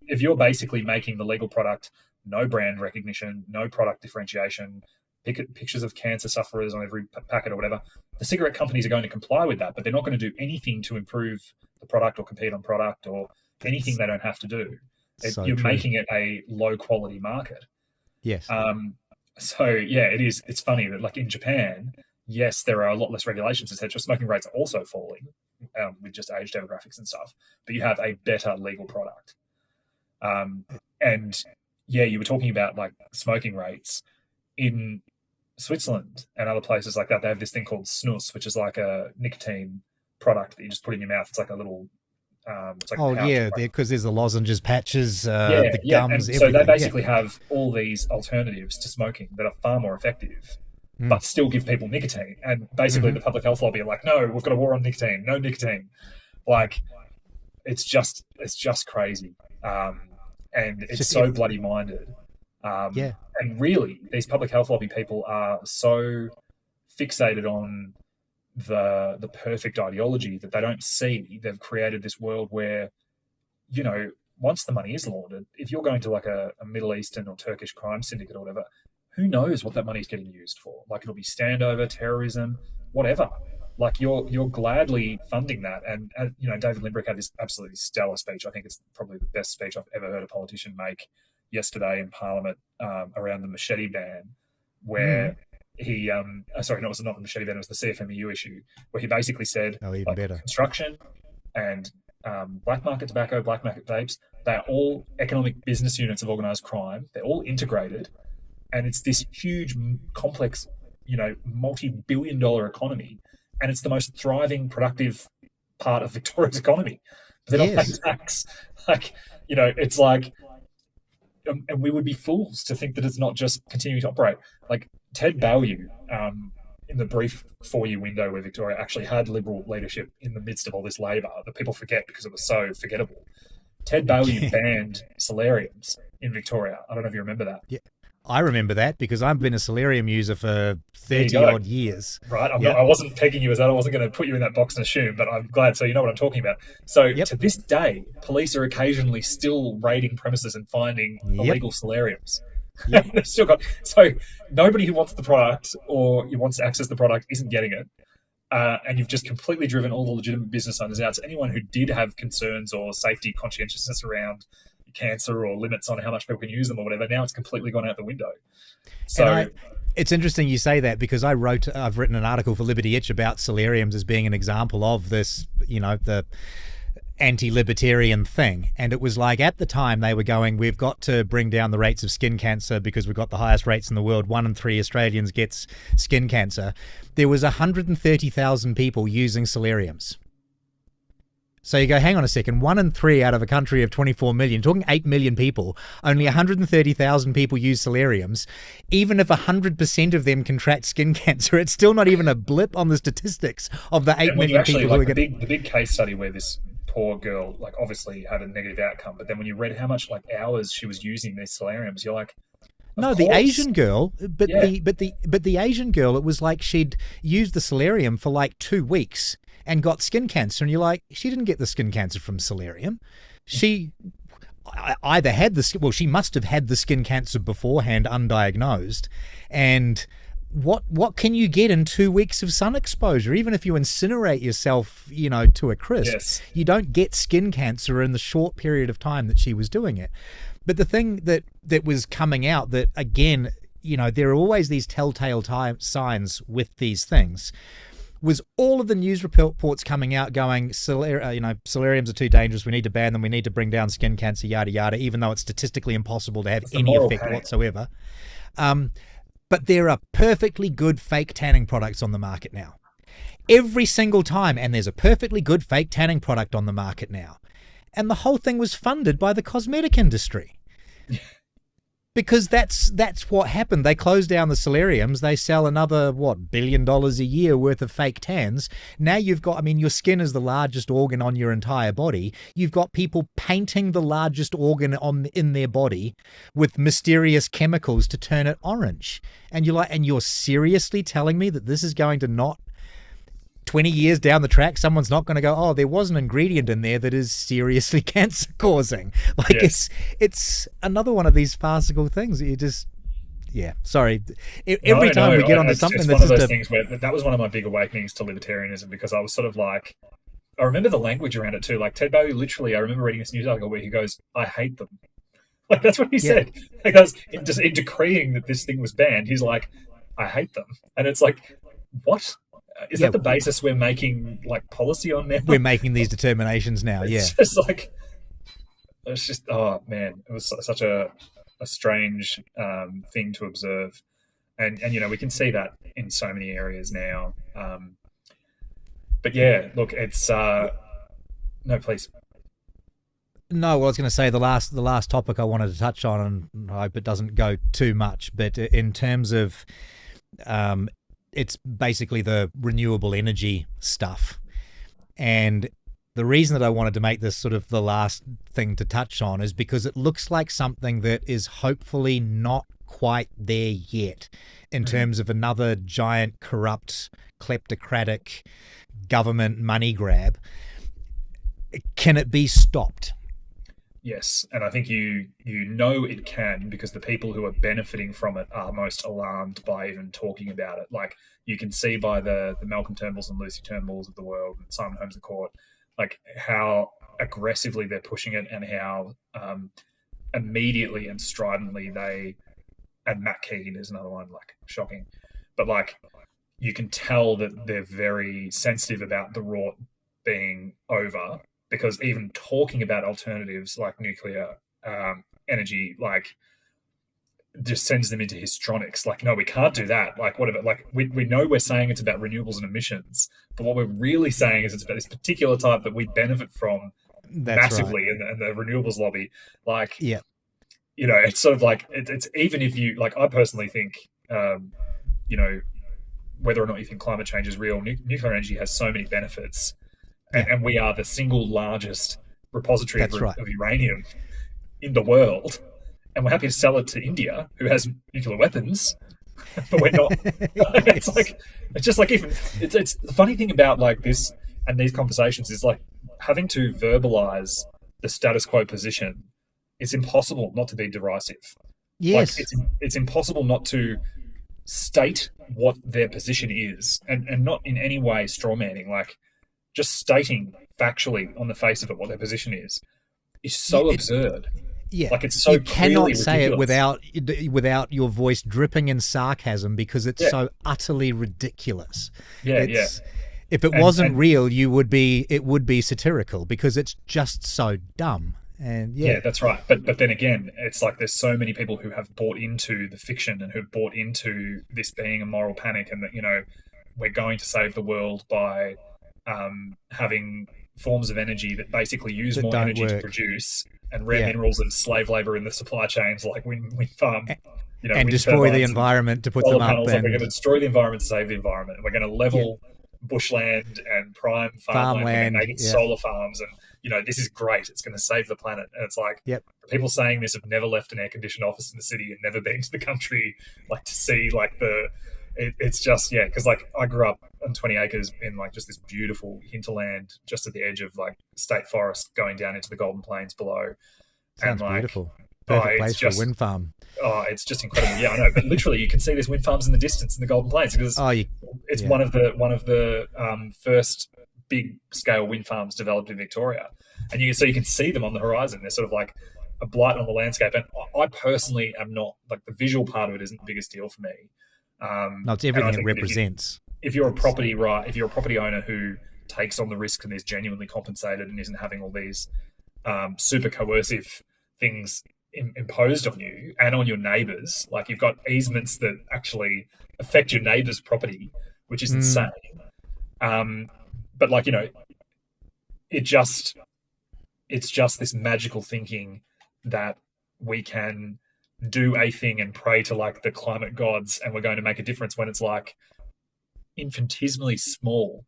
If you're basically making the legal product no brand recognition, no product differentiation, pictures of cancer sufferers on every packet or whatever, the cigarette companies are going to comply with that, but they're not going to do anything to improve the product or compete on product or anything they don't have to do. You're making it a low quality market. Yes. It's funny that, like, in Japan, yes, there are a lot less regulations, etc. Smoking rates are also falling with just age demographics and stuff, but you have a better legal product. You were talking about like smoking rates in Switzerland and other places like that. They have this thing called snus, which is like a nicotine product that you just put in your mouth. It's like a little because there's the lozenges, patches, the gums, and everything. So they basically have all these alternatives to smoking that are far more effective, but still give people nicotine. And basically the public health lobby are like, no, we've got a war on nicotine, no nicotine. Like, it's just crazy. And it's so bloody minded. And really, these public health lobby people are so fixated on the perfect ideology that they don't see. They've created this world where, once the money is laundered, if you're going to like a Middle Eastern or Turkish crime syndicate or whatever, who knows what that money is getting used for? Like, it'll be standover, terrorism, whatever. Like, you're gladly funding that. And David Limbrick had this absolutely stellar speech. I think it's probably the best speech I've ever heard a politician make yesterday in Parliament around the machete ban, where he sorry, no, it was not the machete ban, it was the CFMEU issue, where he basically said, construction and black market tobacco, black market vapes, they're all economic business units of organised crime. They're all integrated, and it's this huge, complex, multi-billion-dollar economy, and it's the most thriving, productive part of Victoria's economy. But they're not paying tax. It's like, and we would be fools to think that it's not just continuing to operate. Like, Ted Baillieu, in the brief 4-year window where Victoria actually had Liberal leadership in the midst of all this Labor that people forget because it was so forgettable, Ted Baillieu banned solariums in Victoria. I don't know if you remember that. Yeah, I remember that because I've been a solarium user for 30-odd years. Right. I wasn't pegging you as that. I wasn't going to put you in that box and assume, but I'm glad. So you know what I'm talking about. So to this day, police are occasionally still raiding premises and finding illegal solariums. Yep. So nobody who wants the product or who wants to access the product isn't getting it. And you've just completely driven all the legitimate business owners out. So anyone who did have concerns or safety conscientiousness around cancer or limits on how much people can use them or whatever, now it's completely gone out the window. So it's interesting you say that, because I've written an article for Liberty Itch about solariums as being an example of this, anti-libertarian thing. And it was like, at the time they were going, we've got to bring down the rates of skin cancer because we've got the highest rates in the world. 1 in 3 Australians gets skin cancer. There was 130,000 people using solariums. So you go, hang on a second, 1 in 3 out of a country of 24 million, talking 8 million people, only 130,000 people use solariums. Even if 100% of them contract skin cancer, it's still not even a blip on the statistics of the 8 million actually, people like, who are the big case study where this poor girl, like, obviously had a negative outcome, but then when you read how much, like, hours she was using these solariums, you're like, no, the Asian girl, but the Asian girl, it was like she'd used the solarium for like 2 weeks and got skin cancer, and you're like, she didn't get the skin cancer from solarium. She either had she must have had the skin cancer beforehand, undiagnosed. And what can you get in 2 weeks of sun exposure? Even if you incinerate yourself, to a crisp, yes, you don't get skin cancer in the short period of time that she was doing it. But the thing that was coming out, that again, there are always these telltale signs with these things, was all of the news reports coming out going, solariums are too dangerous, we need to ban them, we need to bring down skin cancer, yada, yada, even though it's statistically impossible to have any effect whatsoever. But there are perfectly good fake tanning products on the market now. Every single time, and there's a perfectly good fake tanning product on the market now. And the whole thing was funded by the cosmetic industry. Because that's what happened. They closed down the solariums. They sell another, $1 billion a year worth of fake tans. Now you've got, your skin is the largest organ on your entire body. You've got people painting the largest organ in their body with mysterious chemicals to turn it orange. And you're seriously telling me that this is going to not, 20 years down the track, someone's not going to go, oh, there was an ingredient in there that is seriously cancer causing. Like, yes. It's another one of these farcical things that you just, sorry. Every time we get onto something that's one of those things where that was one of my big awakenings to libertarianism, because I was sort of like, I remember the language around it too. Like Ted Bowie, literally, I remember reading this news article where he goes, I hate them. Like, that's what he said. Because in decreeing that this thing was banned, he's like, I hate them. And it's like, what? Is that the basis we're making, like, policy on now? We're making these determinations now, it's just oh man, it was such a strange thing to observe, and we can see that in so many areas now. But yeah, look, it's no, please. No, well, I was going to say the last topic I wanted to touch on, and I hope it doesn't go too much, but in terms of it's basically the renewable energy stuff. And the reason that I wanted to make this sort of the last thing to touch on is because it looks like something that is hopefully not quite there yet in terms of another giant, corrupt, kleptocratic government money grab. Can it be stopped? Yes, and I think it can, because the people who are benefiting from it are most alarmed by even talking about it. Like, you can see by the Malcolm Turnbulls and Lucy Turnbulls of the world, and Simon Holmes à Court, like how aggressively they're pushing it, and how immediately and stridently and Matt Keegan is another one, like, shocking. But like, you can tell that they're very sensitive about the rort being over, because even talking about alternatives like nuclear energy, like, just sends them into histrionics. Like, no, we can't do that. Like, whatever. Like, we know we're saying it's about renewables and emissions, but what we're really saying is it's about this particular type that we benefit from massively, right, in the renewables lobby. Like, yeah, it's sort of like, it's even if you, like, I personally think, whether or not you think climate change is real, nuclear energy has so many benefits. And we are the single largest repository of uranium in the world. And we're happy to sell it to India, who has nuclear weapons, but we're not. It's the funny thing about, like, this and these conversations is, like, having to verbalize the status quo position. It's impossible not to be derisive. Yes. Like, it's impossible not to state what their position is, and not in any way strawmanning. Like, just stating factually on the face of it what their position is so absurd. Yeah, like, it's so you cannot say ridiculous. it without your voice dripping in sarcasm, because it's so utterly ridiculous. If it wasn't real, it would be satirical because it's just so dumb. And yeah, that's right. But then again, it's like there's so many people who have bought into the fiction and who've bought into this being a moral panic, and that, you know, we're going to save the world by having forms of energy that basically use more energy to produce, and rare minerals and slave labor in the supply chains, like wind farm, you know, and destroy the environment to put them up. Panels, and we're going to destroy the environment to save the environment. And we're going to level bushland and prime farmland and make it solar farms. And, you know, this is great. It's going to save the planet. And it's like, people saying this have never left an air-conditioned office in the city and never been to the country, like, to see, like, it's just, because, like, I grew up on 20 acres in, like, just this beautiful hinterland just at the edge of, like, state forest going down into the Golden Plains below. Sounds beautiful. Perfect place for a wind farm. Oh, it's just incredible. Yeah, I know. But literally, you can see these wind farms in the distance in the Golden Plains because it's one of the first big scale wind farms developed in Victoria, and you can see them on the horizon. They're sort of like a blight on the landscape. And I personally am not, like, the visual part of it isn't the biggest deal for me. No, it's everything it represents. If you're a property owner who takes on the risk and is genuinely compensated and isn't having all these super coercive things imposed on you and on your neighbours, like, you've got easements that actually affect your neighbour's property, which is insane. But, like, you know, it's just this magical thinking that we can do a thing and pray to, like, the climate gods, and we're going to make a difference, when it's like infinitesimally small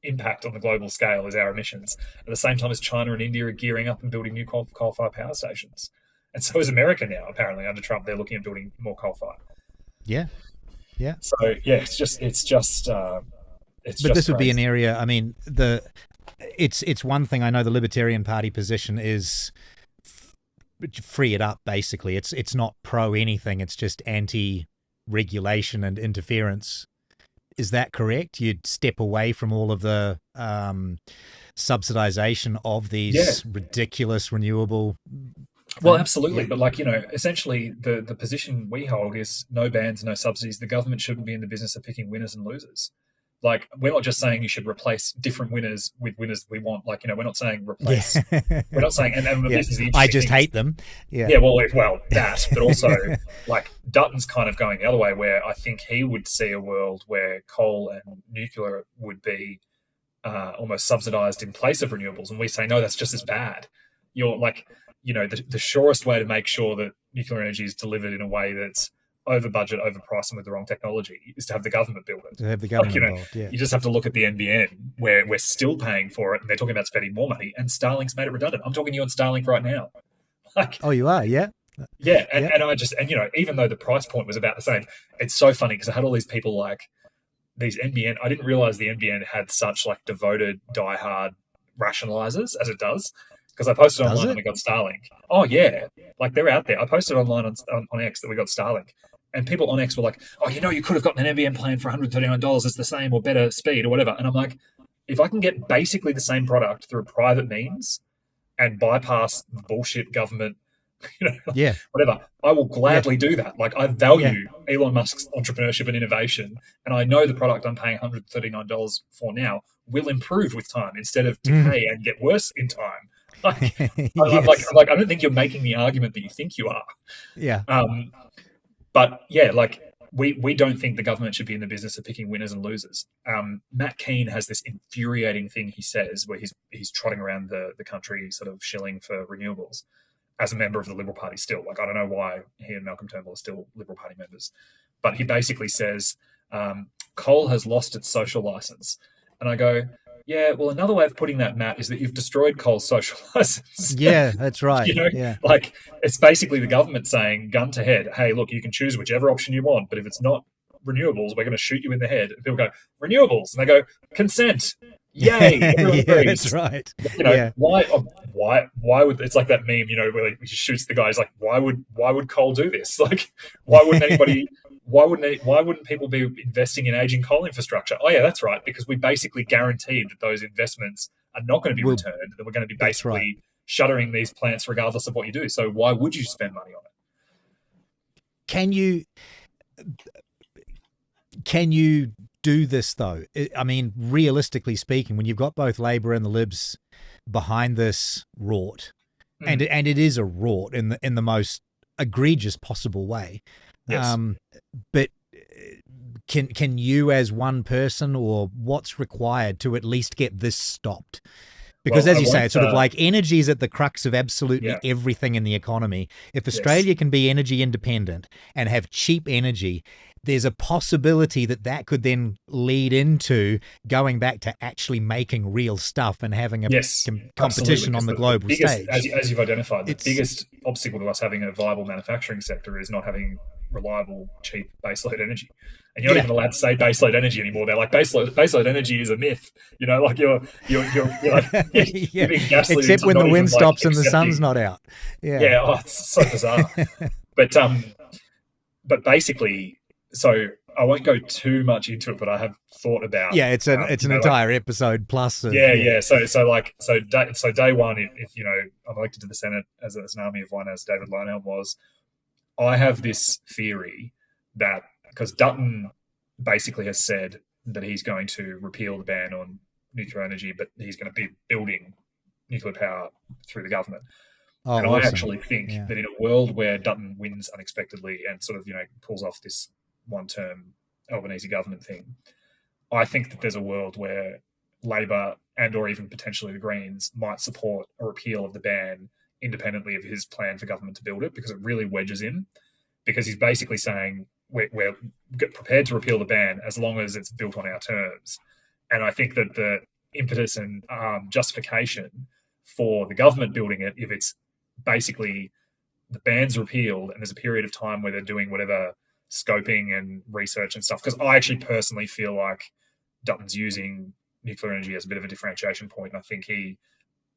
impact on the global scale is our emissions, at the same time as China and India are gearing up and building new coal-fired power stations. And so is America now, apparently. Under Trump, they're looking at building more coal-fired. Yeah. So, it's just but this would be an area, I mean, it's one thing. I know the Libertarian Party position is free it up, basically. It's not pro anything. It's just anti-regulation and interference. Is that correct? You'd step away from all of the subsidization of these ridiculous renewable... Well, absolutely. Yeah. But, like, you know, essentially the position we hold is no bans, no subsidies. The government shouldn't be in the business of picking winners and losers. Like, we're not just saying you should replace different winners with winners we want. Like, you know, we're not saying replace. We're not saying, and this is the I just hate them. Yeah, well, that, but also, like, Dutton's kind of going the other way, where I think he would see a world where coal and nuclear would be almost subsidized in place of renewables. And we say, no, that's just as bad. You're like, you know, the surest way to make sure that nuclear energy is delivered in a way that's over budget, overpriced, and with the wrong technology is to have the government build it. To have the government involved, You just have to look at the NBN, where we're still paying for it, and they're talking about spending more money, and Starlink's made it redundant. I'm talking to you on Starlink right now. Like, oh, you are, yeah. Yeah, and you know, even though the price point was about the same, it's so funny because I had all these people, like, these NBN. I didn't realize the NBN had such, like, devoted, diehard rationalizers as it does. Because I posted online and we got Starlink. Oh, yeah. Like, they're out there. I posted online on X that we got Starlink. And people on X were like, oh, you know, you could have gotten an NBN plan for $139. It's the same or better speed or whatever. And I'm like, if I can get basically the same product through private means and bypass bullshit government, you know, whatever, I will gladly do that. Like, I value Elon Musk's entrepreneurship and innovation. And I know the product I'm paying $139 for now will improve with time instead of decay and get worse in time. Like, like, I don't think you're making the argument that you think you are. Yeah. But yeah, like, we don't think the government should be in the business of picking winners and losers. Matt Keane has this infuriating thing he says where he's trotting around the country sort of shilling for renewables as a member of the Liberal Party still. Like, I don't know why he and Malcolm Turnbull are still Liberal Party members. But he basically says, coal has lost its social license. And I go, yeah, well, another way of putting that, Matt, is that you've destroyed coal's social license. Yeah, that's right. You know, like, it's basically the government saying, gun to head, hey, look, you can choose whichever option you want, but if it's not renewobles, we're going to shoot you in the head. And people go, renewables, and they go, consent. Yay! Everyone agrees. That's right. You know, why would, it's like that meme, you know, where he shoots the guy. He's like, why would coal do this? Like, why wouldn't people be investing in aging coal infrastructure? Oh yeah, that's right, because we basically guaranteed that those investments are not going to be returned, and that we're going to be basically shuttering these plants regardless of what you do. So why would you spend money on it? Can you do this, though? I mean, realistically speaking, when you've got both Labor and the Libs behind this rort, and it is a rort in the most egregious possible way. Yes. But can you, as one person, or what's required to at least get this stopped? Because as you say, it's sort of like energy is at the crux of absolutely everything in the economy. If Australia can be energy independent and have cheap energy, there's a possibility that could then lead into going back to actually making real stuff and having a competition on the global stage. As you've identified, the biggest obstacle to us having a viable manufacturing sector is not having reliable, cheap baseload energy. And you're not even allowed to say baseload energy anymore. They're like, baseload energy is a myth. You know, like you're like except when the wind stops and the sun's not out. Yeah. Oh, it's so bizarre. But basically, so I won't go too much into it, but I have thought about. Yeah, it's an entire episode plus. So day one, if I'm elected to the Senate as an army of one, as David Lynell was, I have this theory that because Dutton basically has said that he's going to repeal the ban on nuclear energy, but he's going to be building nuclear power through the government. Oh, and awesome. I actually think that in a world where Dutton wins unexpectedly and sort of, pulls off this one-term Albanese government thing, I think that there's a world where Labor and or even potentially the Greens might support a repeal of the ban independently of his plan for government to build it, because it really wedges him, because he's basically saying we're prepared to repeal the ban as long as it's built on our terms. And I think that the impetus and justification for the government building it, if it's basically the ban's repealed and there's a period of time where they're doing whatever scoping and research and stuff, because I actually personally feel like Dutton's using nuclear energy as a bit of a differentiation point, and I think he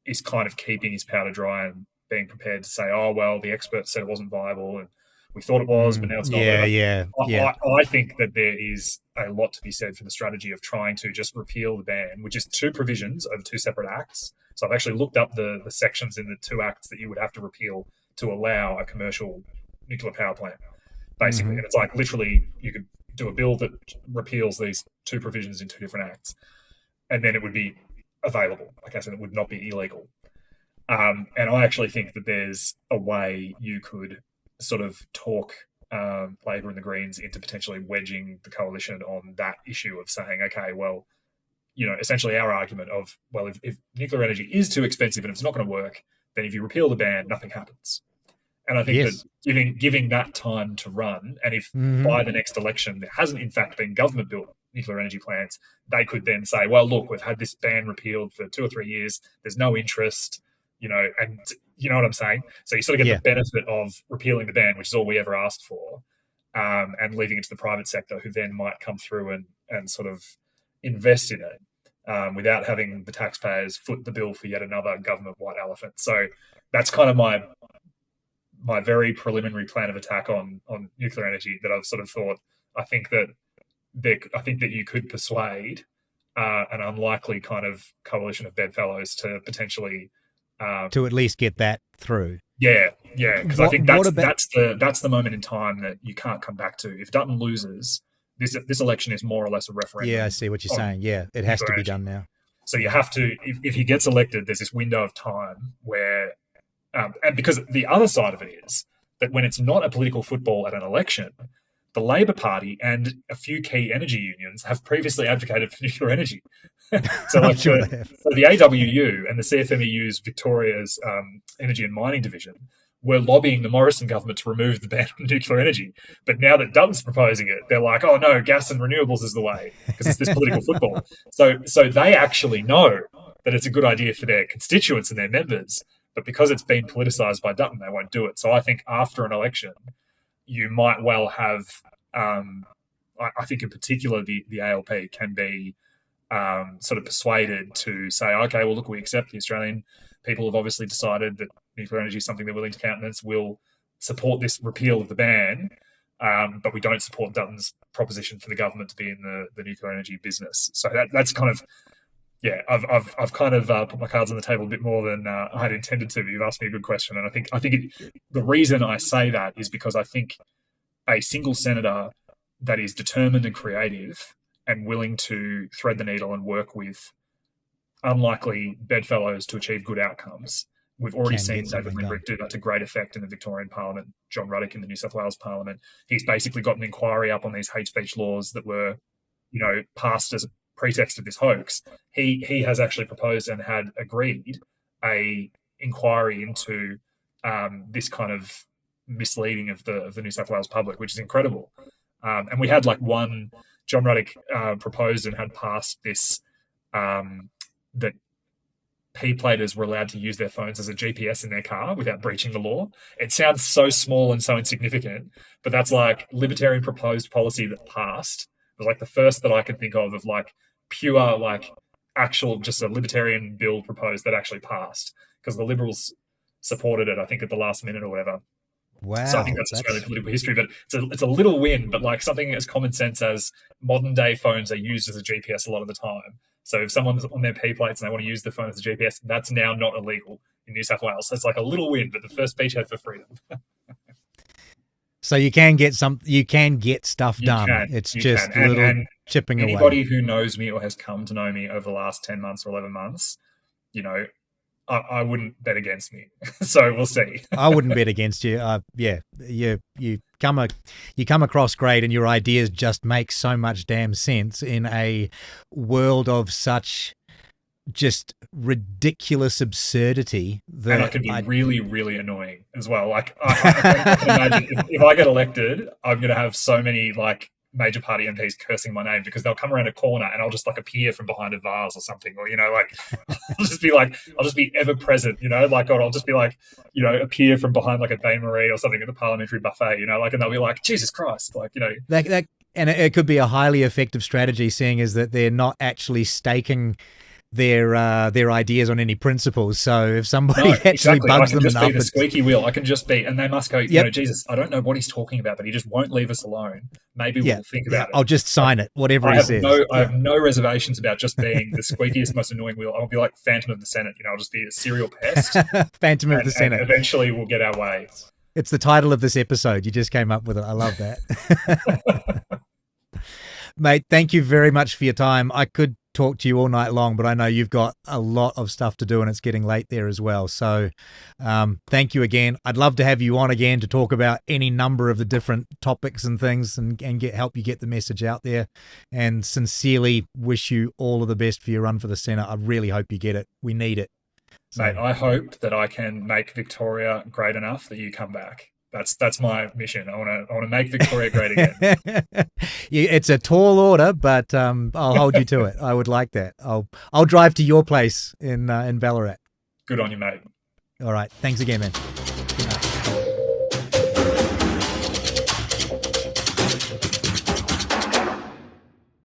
is kind of keeping his powder dry and being prepared to say, oh, well, the experts said it wasn't viable and we thought it was, but now it's not. I think that there is a lot to be said for the strategy of trying to just repeal the ban, which is two provisions of two separate acts. So I've actually looked up the sections in the two acts that you would have to repeal to allow a commercial nuclear power plant, basically. And it's like literally you could do a bill that repeals these two provisions in two different acts, and then it would be available. Like I said, it would not be illegal. And I actually think that there's a way you could sort of talk Labor and the Greens into potentially wedging the coalition on that issue of saying, okay, well, essentially our argument of, well, if nuclear energy is too expensive and it's not going to work, then if you repeal the ban, nothing happens. And I think that giving that time to run, and if by the next election there hasn't in fact been government-built nuclear energy plants, they could then say, well, look, we've had this ban repealed for 2 or 3 years, there's no interest, and you know what I'm saying? So you sort of get the benefit of repealing the ban, which is all we ever asked for, and leaving it to the private sector, who then might come through and sort of invest in it without having the taxpayers foot the bill for yet another government white elephant. So that's kind of my very preliminary plan of attack on nuclear energy that I've sort of thought. I think that you could persuade an unlikely kind of coalition of bedfellows to potentially to at least get that through. Yeah, because I think that's the moment in time that you can't come back to. If Dutton loses, this election is more or less a referendum. Yeah, I see what you're saying. Yeah, it has to be done now. So you have to, if he gets elected, there's this window of time where, and because the other side of it is that when it's not a political football at an election, the Labor Party and a few key energy unions have previously advocated for nuclear energy. So the AWU and the CFMEU's Victoria's Energy and Mining Division were lobbying the Morrison government to remove the ban on nuclear energy. But now that Dutton's proposing it, they're like, oh no, gas and renewables is the way, because it's this political football. So they actually know that it's a good idea for their constituents and their members, but because it's been politicized by Dutton, they won't do it. So I think after an election, you might well have, I think in particular, the ALP can be sort of persuaded to say, okay, well, look, we accept the Australian people have obviously decided that nuclear energy is something they're willing to countenance. We'll support this repeal of the ban, but we don't support Dutton's proposition for the government to be in the nuclear energy business. So that's kind of, I've kind of put my cards on the table a bit more than I had intended to. You've asked me a good question, and I think the reason I say that is because I think a single senator that is determined and creative and willing to thread the needle and work with unlikely bedfellows to achieve good outcomes. We've already seen David Limbrick do that to great effect in the Victorian Parliament, John Ruddock in the New South Wales Parliament. He's basically got an inquiry up on these hate speech laws that were, passed as a pretext of this hoax. He has actually proposed and had agreed a inquiry into this kind of misleading of the New South Wales public, which is incredible. And we had John Ruddock proposed and had passed this that P-platers were allowed to use their phones as a GPS in their car without breaching the law. It sounds so small and so insignificant, but that's libertarian proposed policy that passed. It was the first that I could think of pure, actual, just a libertarian bill proposed that actually passed, because the Liberals supported it, I think, at the last minute or whatever. Wow. So I think that's Australian political history, but it's a little win, but something as common sense as modern day phones are used as a GPS a lot of the time. So if someone's on their P-plates and they want to use the phone as a GPS, that's now not illegal in New South Wales. So it's a little win, but the first beachhead for freedom. So you can get stuff done. It's just a little chipping away. Anybody who knows me or has come to know me over the last 10 months or 11 months, I wouldn't bet against me. So we'll see. I wouldn't bet against you. You come across great, and your ideas just make so much damn sense in a world of such just ridiculous absurdity. And I can be really, really annoying as well. I can imagine if I get elected, I'm going to have so many major party MPs cursing my name, because they'll come around a corner and I'll just appear from behind a vase or something, or I'll just be ever present, or I'll just be appear from behind a Bain Marie or something at the parliamentary buffet, and they'll be Jesus Christ, that. And it could be a highly effective strategy, seeing as that they're not actually staking their ideas on any principles. So if somebody bugs them enough, I can just be the squeaky wheel. I can just be, and they must go, Jesus, I don't know what he's talking about, but he just won't leave us alone. Maybe we'll think about it. I'll just sign it, whatever he says. I have no reservations about just being the squeakiest, most annoying wheel. I'll be like Phantom of the Senate. I'll just be a serial pest. Phantom of the Senate. And eventually we'll get our way. It's the title of this episode. You just came up with it. I love that. Mate, thank you very much for your time. I could talk to you all night long, but I know you've got a lot of stuff to do and it's getting late there as well. So thank you again. I'd love to have you on again to talk about any number of the different topics and things and help you get the message out there, and sincerely wish you all of the best for your run for the Senate. I really hope you get it. We need it. So, mate, I hope that I can make Victoria great enough that you come back. That's my mission. I want to make Victoria great again. It's a tall order, but I'll hold you to it. I would like that. I'll drive to your place in Ballarat. Good on you, mate. All right. Thanks again, man. Good night.